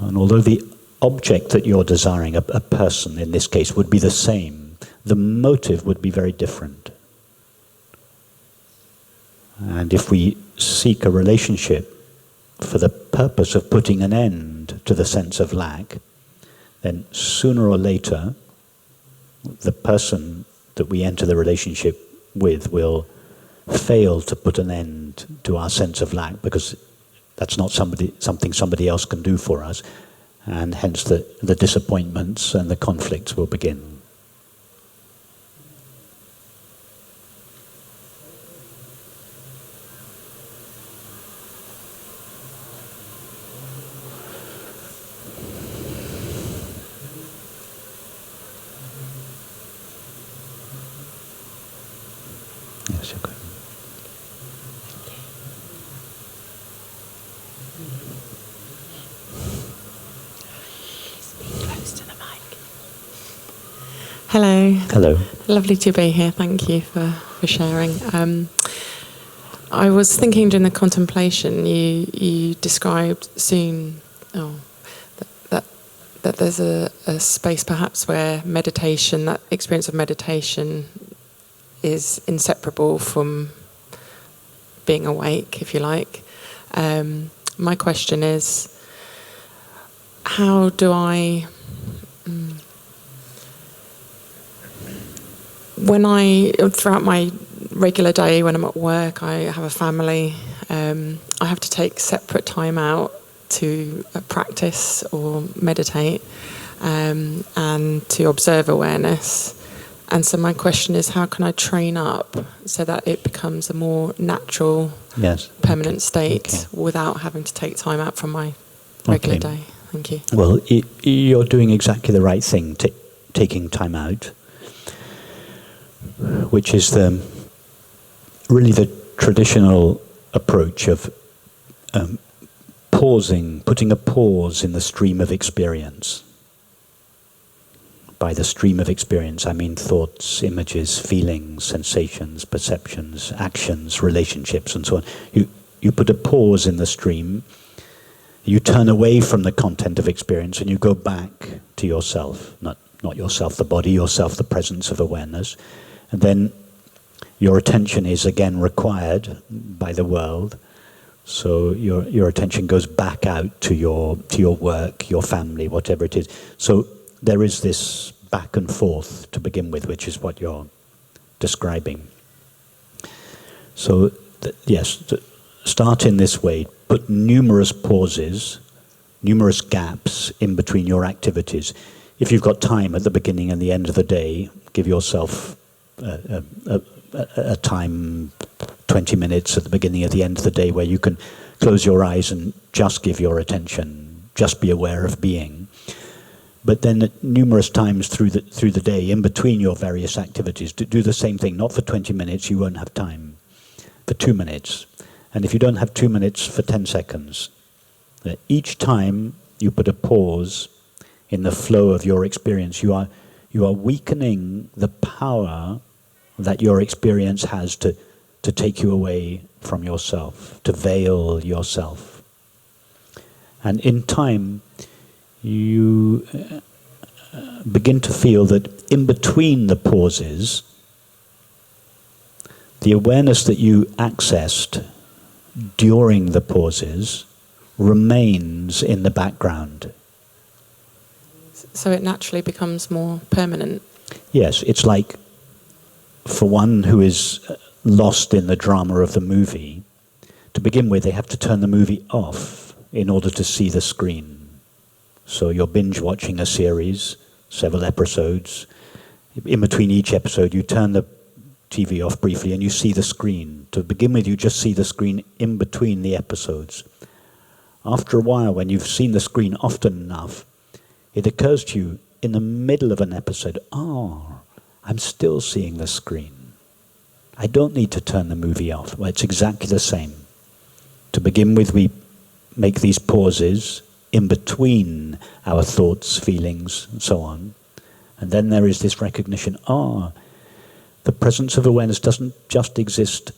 And although the object that you're desiring, a person in this case, would be the same, the motive would be very different. And if we seek a relationship for the purpose of putting an end to the sense of lack, then sooner or later the person that we enter the relationship with will fail to put an end to our sense of lack, because that's not something somebody else can do for us, and hence the disappointments and the conflicts will begin. Yes, you're good. Hello. Hello. Lovely to be here. Thank you for sharing. I was thinking during the contemplation, you described soon that there's a space perhaps where meditation, that experience of meditation, is inseparable from being awake, if you like. My question is, how do I throughout my regular day, when I'm at work, I have a family, I have to take separate time out to practice or meditate and to observe awareness. And so my question is, how can I train up so that it becomes a more natural, permanent state without having to take time out from my regular day? Thank you. Well, you're doing exactly the right thing, taking time out, which is really the traditional approach of pausing, putting a pause in the stream of experience. By the stream of experience, I mean thoughts, images, feelings, sensations, perceptions, actions, relationships, and so on. You put a pause in the stream, you turn away from the content of experience, and you go back to yourself, not yourself, the body, yourself, the presence of awareness. And then your attention is again required by the world, so your attention goes back out to your work, your family, whatever it is. So there is this back and forth to begin with, which is what you're describing. So, start in this way. Put numerous pauses, numerous gaps in between your activities. If you've got time at the beginning and the end of the day, give yourself a time, 20 minutes at the beginning and the end of the day, where you can close your eyes and just give your attention, just be aware of being. But then at numerous times through the day, in between your various activities, do the same thing. Not for 20 minutes, you won't have time. For 2 minutes. And if you don't have 2 minutes, for 10 seconds. Each time you put a pause in the flow of your experience, you are weakening the power that your experience has to take you away from yourself, to veil yourself. And in time, you begin to feel that in between the pauses, the awareness that you accessed during the pauses remains in the background. So it naturally becomes more permanent? Yes, it's like for one who is lost in the drama of the movie, to begin with they have to turn the movie off in order to see the screen. So you're binge watching a series, several episodes. In between each episode, you turn the TV off briefly and you see the screen. To begin with, you just see the screen in between the episodes. After a while, when you've seen the screen often enough, it occurs to you in the middle of an episode, I'm still seeing the screen. I don't need to turn the movie off. Well, it's exactly the same. To begin with, we make these pauses in between our thoughts, feelings, and so on. And then there is this recognition, the presence of awareness doesn't just exist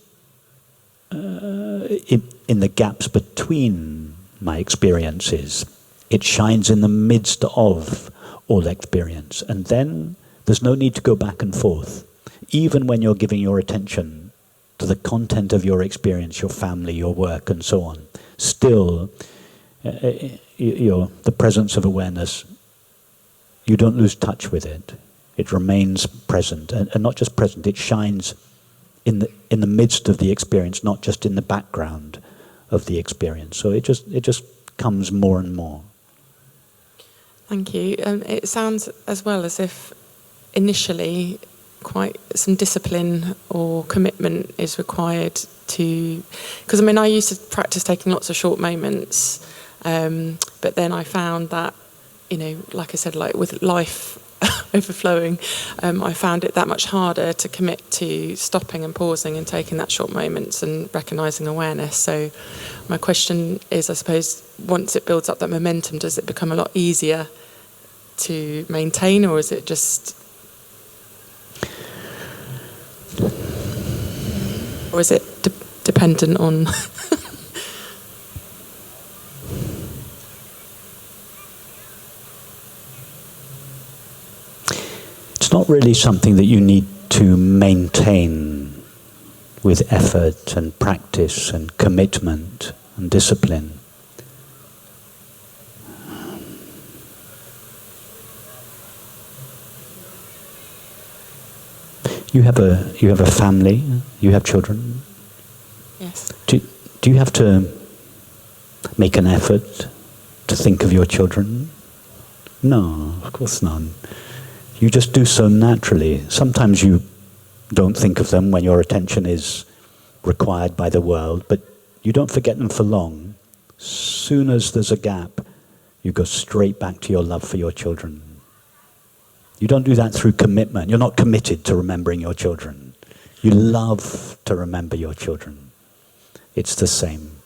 in the gaps between my experiences. It shines in the midst of all experience. And then there's no need to go back and forth. Even when you're giving your attention to the content of your experience, your family, your work, and so on, still, the presence of awareness, you don't lose touch with it. It remains present, and not just present. It shines in the midst of the experience, not just in the background of the experience. So it just comes more and more. Thank you. It sounds as well as if initially quite some discipline or commitment is required to, because I used to practice taking lots of short moments, but then I found that, like I said, like with life overflowing, I found it that much harder to commit to stopping and pausing and taking that short moments and recognising awareness. So my question is, I suppose, once it builds up that momentum, does it become a lot easier to maintain, or is it just... Or is it dependent on... It's not really something that you need to maintain with effort and practice and commitment and discipline. You have a family. You have children. Yes. Do you have to make an effort to think of your children? No, of course not. You just do so naturally. Sometimes you don't think of them when your attention is required by the world, but you don't forget them for long. Soon as there's a gap, you go straight back to your love for your children. You don't do that through commitment. You're not committed to remembering your children. You love to remember your children. It's the same.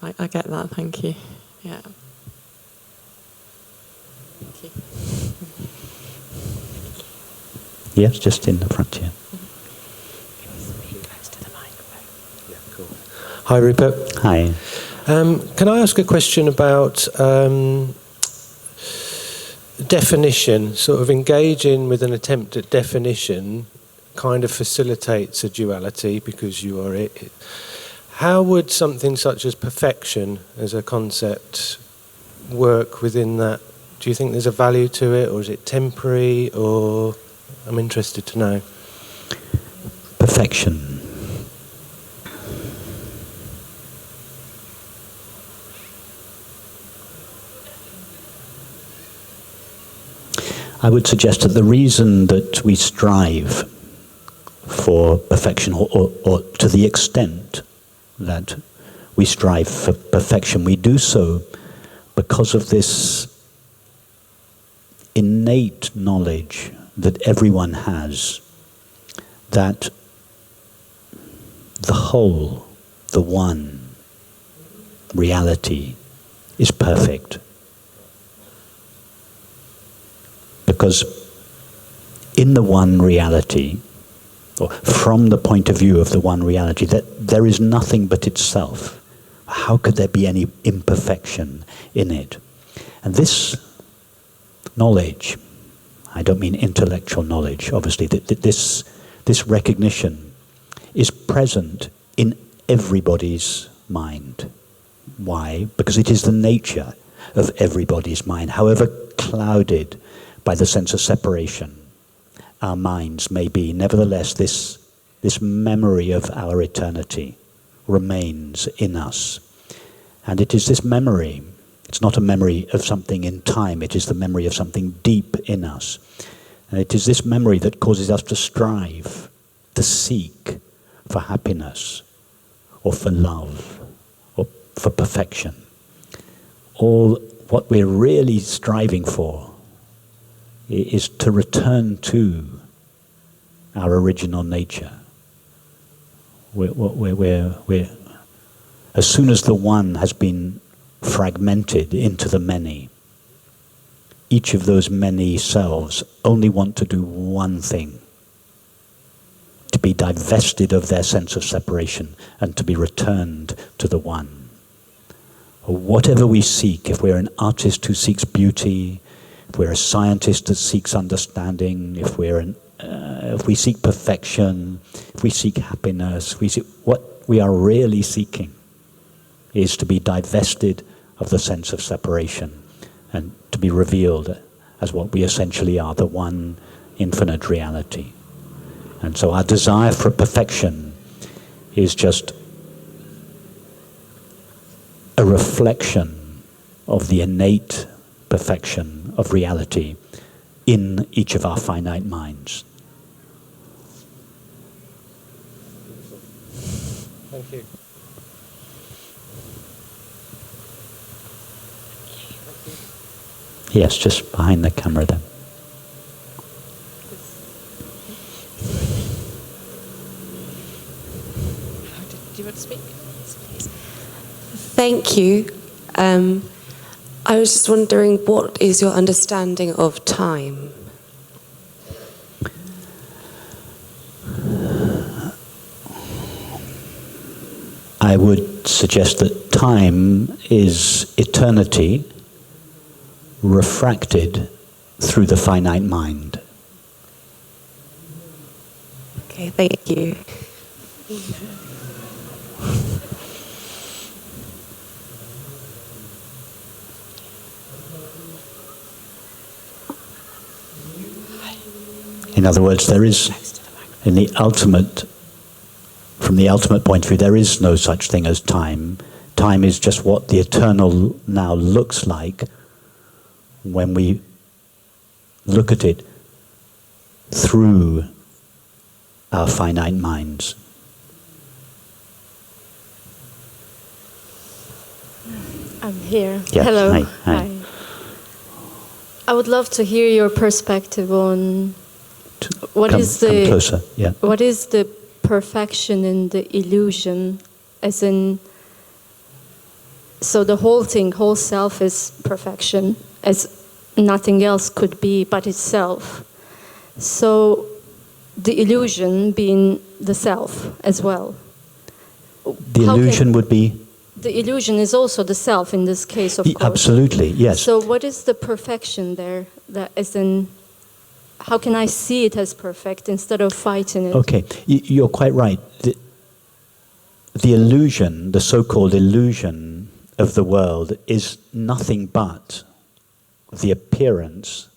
I get that, thank you. Yeah. Thank you. Yes, just in the front here. Hi, Rupert. Hi. Can I ask a question about definition? Sort of engaging with an attempt at definition kind of facilitates a duality because you are it. How would something such as perfection as a concept work within that? Do you think there's a value to it, or is it temporary, or I'm interested to know. Perfection. I would suggest that the reason that we strive for perfection, or to the extent that we strive for perfection, we do so because of this innate knowledge that everyone has, that the whole, the one, reality is perfect. Because in the one reality, or from the point of view of the one reality, that there is nothing but itself. How could there be any imperfection in it? And this knowledge, I don't mean intellectual knowledge, obviously, this recognition is present in everybody's mind. Why? Because it is the nature of everybody's mind, however clouded by the sense of separation our minds may be. Nevertheless, this memory of our eternity remains in us. And it is this memory, it's not a memory of something in time, it is the memory of something deep in us. And it is this memory that causes us to strive, to seek for happiness, or for love, or for perfection. All what we're really striving for is to return to our original nature. We're, as soon as the one has been fragmented into the many, each of those many selves only want to do one thing: to be divested of their sense of separation and to be returned to the one. Or whatever we seek, if we're an artist who seeks beauty, if we're a scientist that seeks understanding, if we seek perfection, if we seek happiness, what we are really seeking is to be divested of the sense of separation and to be revealed as what we essentially are, the one infinite reality. And so our desire for perfection is just a reflection of the innate perfection of reality in each of our finite minds. Thank you. Yes, just behind the camera then. Do you want to speak? Please. Thank you. I was just wondering, what is your understanding of time? I would suggest that time is eternity refracted through the finite mind. Okay, thank you. In other words, there is In the ultimate, from the ultimate point of view, there is no such thing as time. Time is just what the eternal now looks like when we look at it through our finite minds. I'm here. Yes, Hello. hi. I would love to hear your perspective on what Come is closer. Yeah. what is the perfection in the illusion, as in, so the whole thing, whole self is perfection, as nothing else could be but itself. So the illusion being the self as well. The illusion would be? The illusion is also the self in this case, of course. Absolutely, yes. So what is the perfection there? That as in, how can I see it as perfect instead of fighting it? Okay, you're quite right. The illusion, the so-called illusion of the world, is nothing but the appearance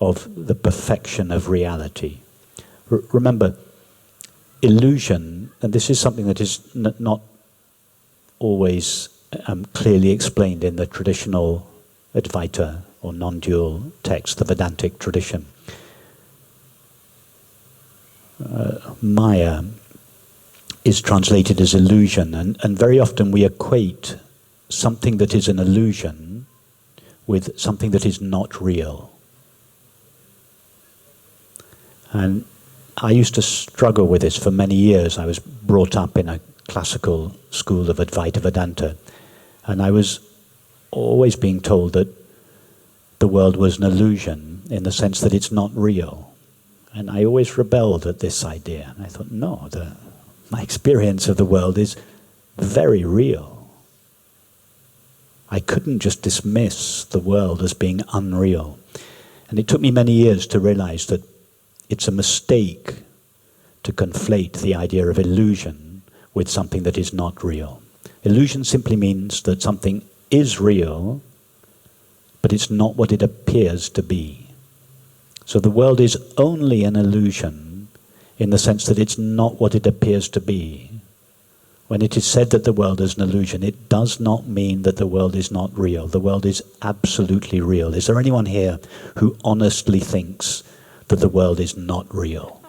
of the perfection of reality. Remember, illusion, and this is something that is not always clearly explained in the traditional Advaita or non-dual text, the Vedantic tradition. Maya is translated as illusion, and very often we equate something that is an illusion with something that is not real. And I used to struggle with this for many years. I was brought up in a classical school of Advaita Vedanta, and I was always being told that the world was an illusion in the sense that it's not real. And I always rebelled at this idea. And I thought, no, my experience of the world is very real. I couldn't just dismiss the world as being unreal. And it took me many years to realize that it's a mistake to conflate the idea of illusion with something that is not real. Illusion simply means that something is real, but it's not what it appears to be. So the world is only an illusion in the sense that it's not what it appears to be. When it is said that the world is an illusion, it does not mean that the world is not real. The world is absolutely real. Is there anyone here who honestly thinks that the world is not real?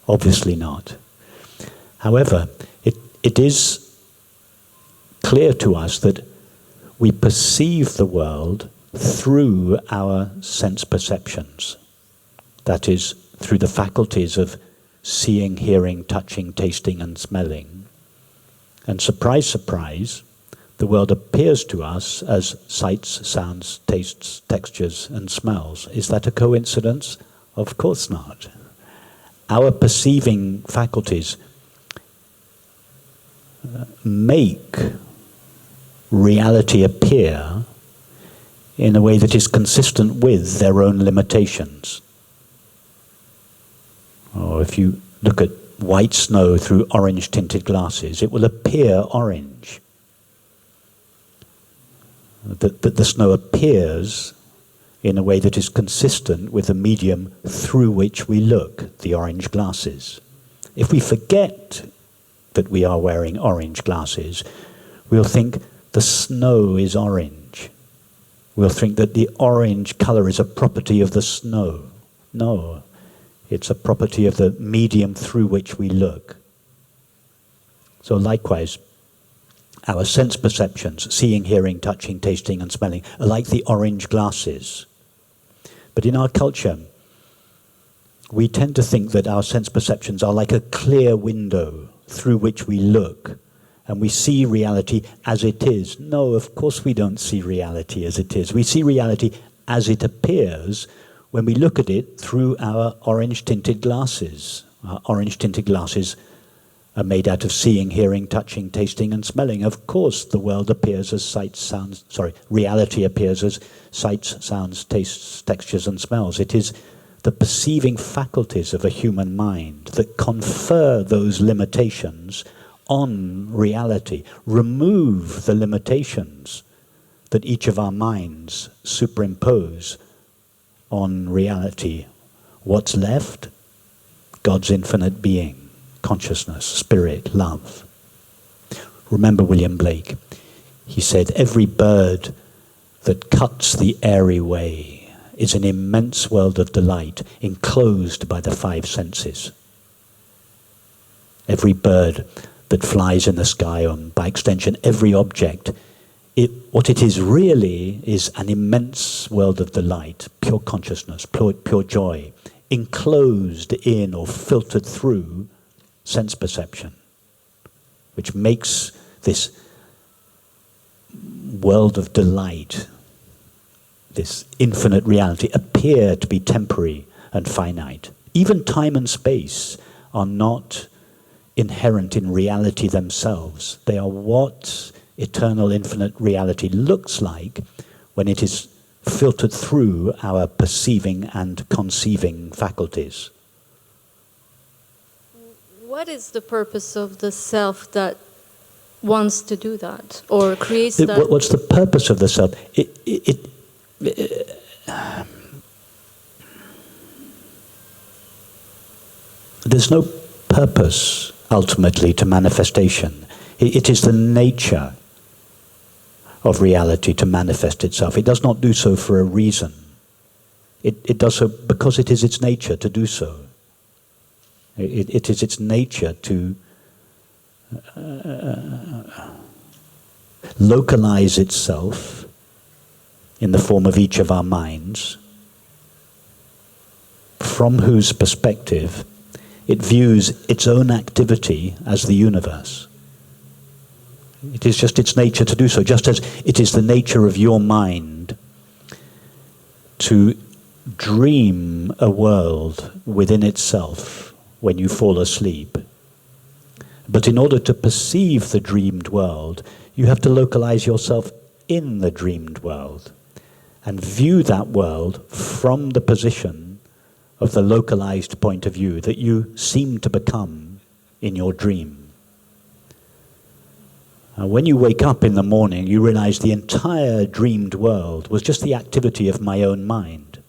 Obviously not. However, it is clear to us that we perceive the world through our sense perceptions. That is, through the faculties of seeing, hearing, touching, tasting, and smelling. And surprise, surprise, the world appears to us as sights, sounds, tastes, textures, and smells. Is that a coincidence? Of course not. Our perceiving faculties make reality appear in a way that is consistent with their own limitations. Or if you look at white snow through orange-tinted glasses, it will appear orange. The snow appears in a way that is consistent with the medium through which we look, the orange glasses. If we forget that we are wearing orange glasses, we'll think the snow is orange. We'll think that the orange color is a property of the snow. No, it's a property of the medium through which we look. So likewise, our sense perceptions, seeing, hearing, touching, tasting, and smelling, are like the orange glasses. But in our culture, we tend to think that our sense perceptions are like a clear window through which we look, and we see reality as it is. No, of course we don't see reality as it is. We see reality as it appears when we look at it through our orange-tinted glasses. Our orange-tinted glasses are made out of seeing, hearing, touching, tasting, and smelling. Of course, the world appears as reality appears as sights, sounds, tastes, textures, and smells. It is the perceiving faculties of a human mind that confer those limitations on reality, remove the limitations that each of our minds superimpose on reality What's left? God's infinite being, consciousness, spirit, love. Remember William Blake. He said, every bird that cuts the airy way is an immense world of delight enclosed by the five senses. Every bird that flies in the sky, and by extension every object, what it is really is an immense world of delight, pure consciousness, pure joy, enclosed in or filtered through sense perception, which makes this world of delight, this infinite reality, appear to be temporary and finite. Even time and space are not inherent in reality themselves. They are what eternal infinite reality looks like when it is filtered through our perceiving and conceiving faculties. What is the purpose of the self that wants to do that or creates that? What's the purpose of the self? There's no purpose ultimately to manifestation. It is the nature of reality to manifest itself. It does not do so for a reason. It does so because it is its nature to do so. It is its nature to localize itself in the form of each of our minds, from whose perspective it views its own activity as the universe. It is just its nature to do so, just as it is the nature of your mind to dream a world within itself when you fall asleep. But in order to perceive the dreamed world, you have to localize yourself in the dreamed world and view that world from the position of the localized point of view that you seem to become in your dream. When you wake up in the morning, you realize the entire dreamed world was just the activity of my own mind.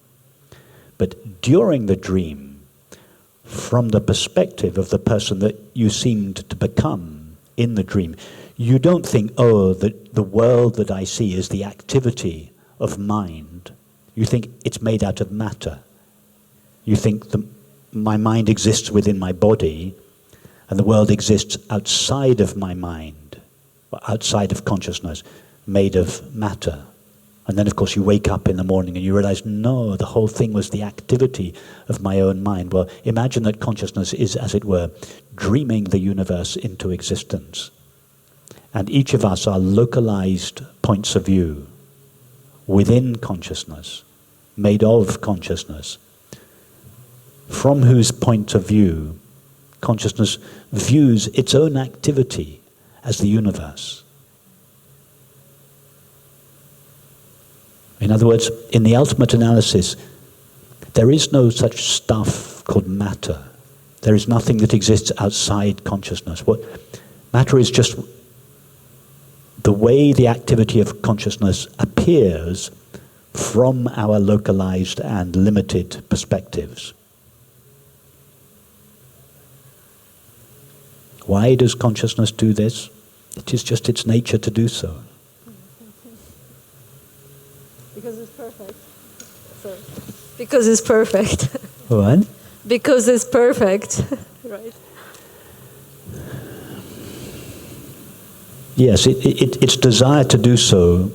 But during the dream, from the perspective of the person that you seemed to become in the dream, you don't think, oh, the world that I see is the activity of mind. You think it's made out of matter. You think my mind exists within my body, and the world exists outside of my mind, outside of consciousness, made of matter. And then, of course, you wake up in the morning and you realize, no, the whole thing was the activity of my own mind. Well, imagine that consciousness is, as it were, dreaming the universe into existence. And each of us are localized points of view within consciousness, made of consciousness, from whose point of view consciousness views its own activity as the universe. In other words, in the ultimate analysis, there is no such stuff called matter. There is nothing that exists outside consciousness. What matter is just the way the activity of consciousness appears from our localized and limited perspectives. Why does consciousness do this? It is just its nature to do so. Because it's perfect. Sorry. Because it's perfect. What? Because it's perfect. Right. Yes, its desire to do so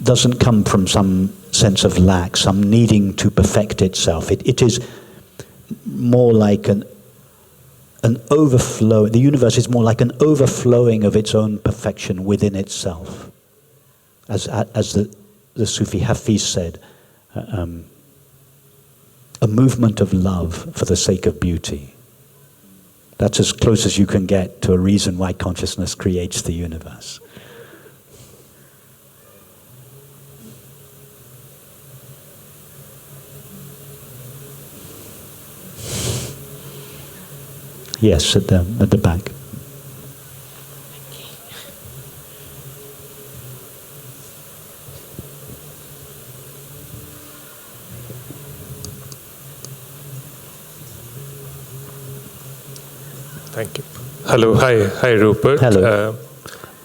doesn't come from some sense of lack, some needing to perfect itself. It is more like an overflow. The universe is more like an overflowing of its own perfection within itself. As the Sufi Hafiz said, a movement of love for the sake of beauty. That's as close as you can get to a reason why consciousness creates the universe. Yes, at the back. Thank you. Hello. Hi, Rupert. Hello.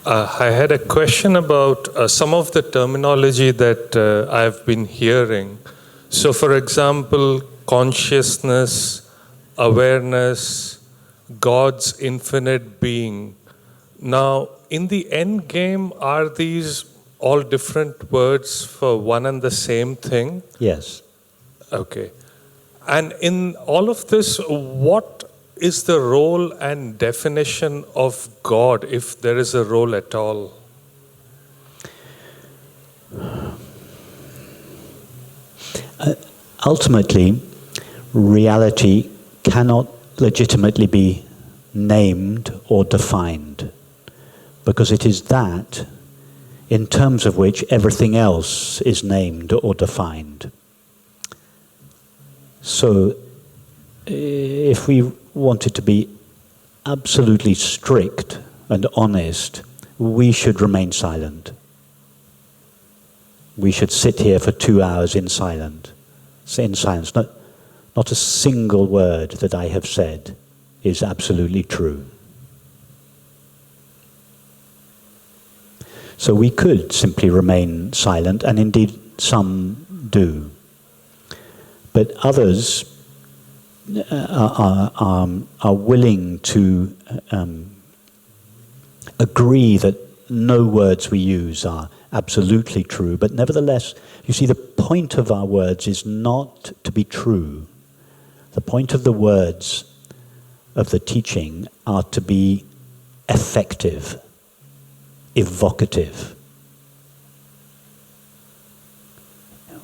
I had a question about some of the terminology that I've been hearing. So, for example, consciousness, awareness, God's infinite being. Now, in the end game, are these all different words for one and the same thing? Yes. Okay. And in all of this, what is the role and definition of God, if there is a role at all? Ultimately, reality cannot legitimately be named or defined, because it is that in terms of which everything else is named or defined. So, if we wanted to be absolutely strict and honest, we should remain silent. We should sit here for 2 hours in silence. Not a single word that I have said is absolutely true. So we could simply remain silent, and indeed some do. But others are willing to agree that no words we use are absolutely true, but nevertheless, you see, the point of our words is not to be true. The point of the words of the teaching are to be effective, evocative.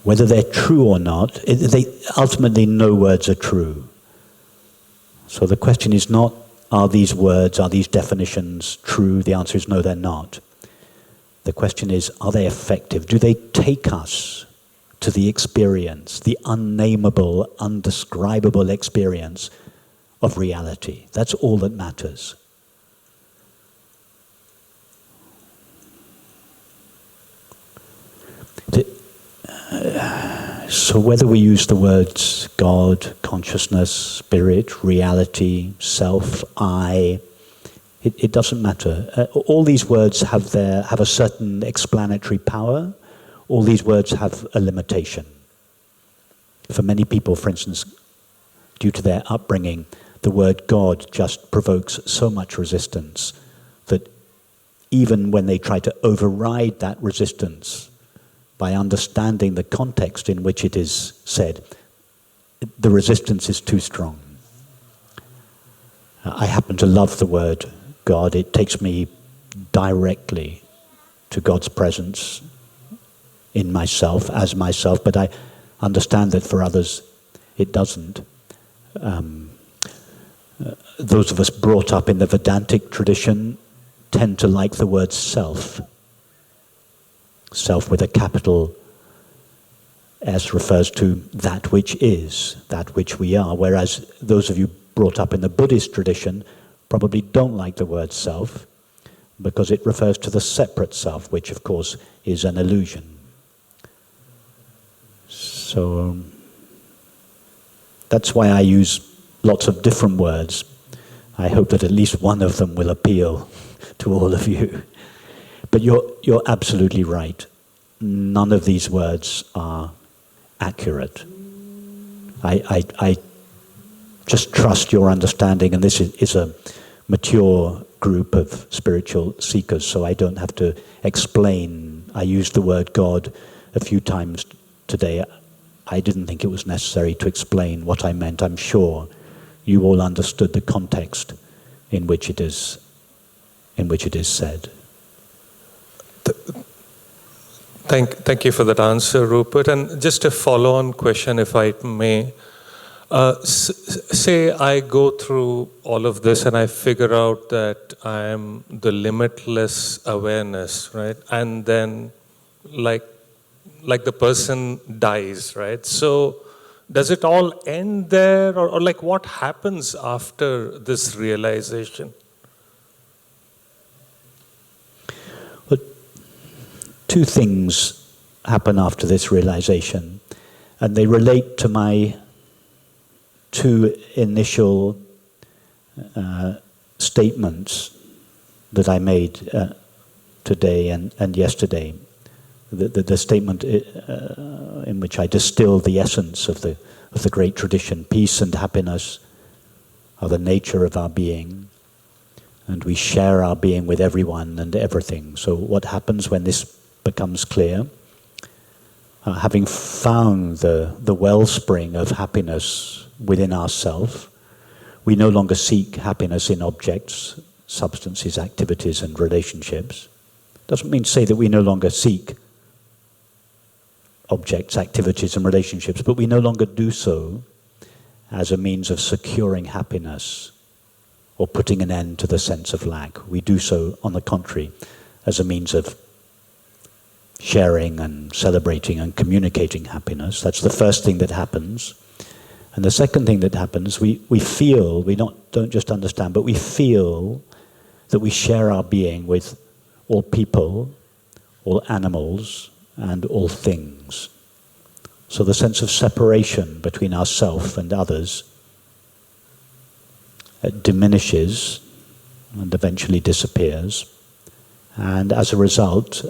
Whether they're true or not, ultimately no words are true. So the question is not, are these words, are these definitions true? The answer is no, they're not. The question is, are they effective? Do they take us to the experience, the unnameable, undescribable experience of reality? That's all that matters. So whether we use the words God, consciousness, spirit, reality, self, I, it doesn't matter. All these words have a certain explanatory power. All these words have a limitation. For many people, for instance, due to their upbringing, the word God just provokes so much resistance that even when they try to override that resistance by understanding the context in which it is said, the resistance is too strong. I happen to love the word God. It takes me directly to God's presence in myself, as myself, but I understand that for others it doesn't. Those of us brought up in the Vedantic tradition tend to like the word self. Self with a capital S refers to that which is, that which we are, whereas those of you brought up in the Buddhist tradition probably don't like the word self because it refers to the separate self, which of course is an illusion. So that's why I use lots of different words. I hope that at least one of them will appeal to all of you. But you're absolutely right. None of these words are accurate. I just trust your understanding, and this is a mature group of spiritual seekers, so I don't have to explain. I used the word God a few times today. I didn't think it was necessary to explain what I meant. I'm sure you all understood the context in which it is said. Thank you for that answer, Rupert. And just a follow-on question, if I may. Say I go through all of this and I figure out that I am the limitless awareness, right? And then, like the person dies, right? So, does it all end there, or like what happens after this realization? Two things happen after this realization, and they relate to my two initial statements that I made today and yesterday, the statement in which I distilled the essence of the great tradition, peace and happiness are the nature of our being, and we share our being with everyone and everything. So what happens when this becomes clear? Having found the wellspring of happiness within ourselves, we no longer seek happiness in objects, substances, activities, and relationships. Doesn't mean to say that we no longer seek objects, activities, and relationships, but we no longer do so as a means of securing happiness or putting an end to the sense of lack. We do so, on the contrary, as a means of sharing and celebrating and communicating happiness. That's the first thing that happens. And the second thing that happens, we feel, don't just understand, but we feel that we share our being with all people, all animals, and all things. So the sense of separation between ourselves and others diminishes and eventually disappears. And as a result,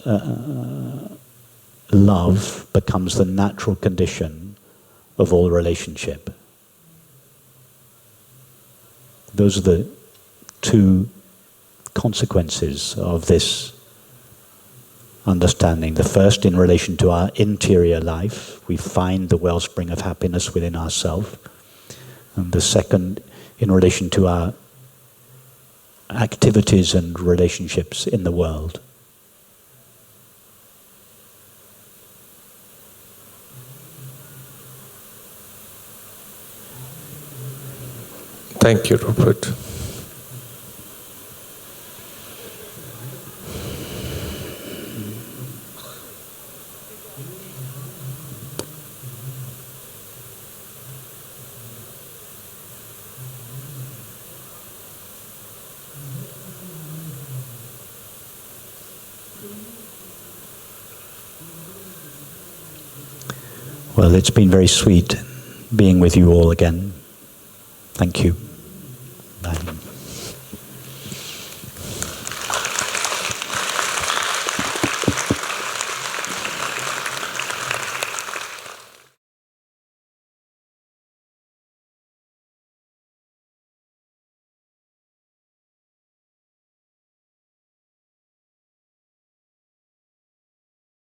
love becomes the natural condition of all relationship. Those are the two consequences of this understanding. The first, in relation to our interior life, we find the wellspring of happiness within ourselves. And the second, in relation to our activities and relationships in the world. Thank you, Rupert. Well, it's been very sweet being with you all again. Thank you. Bye.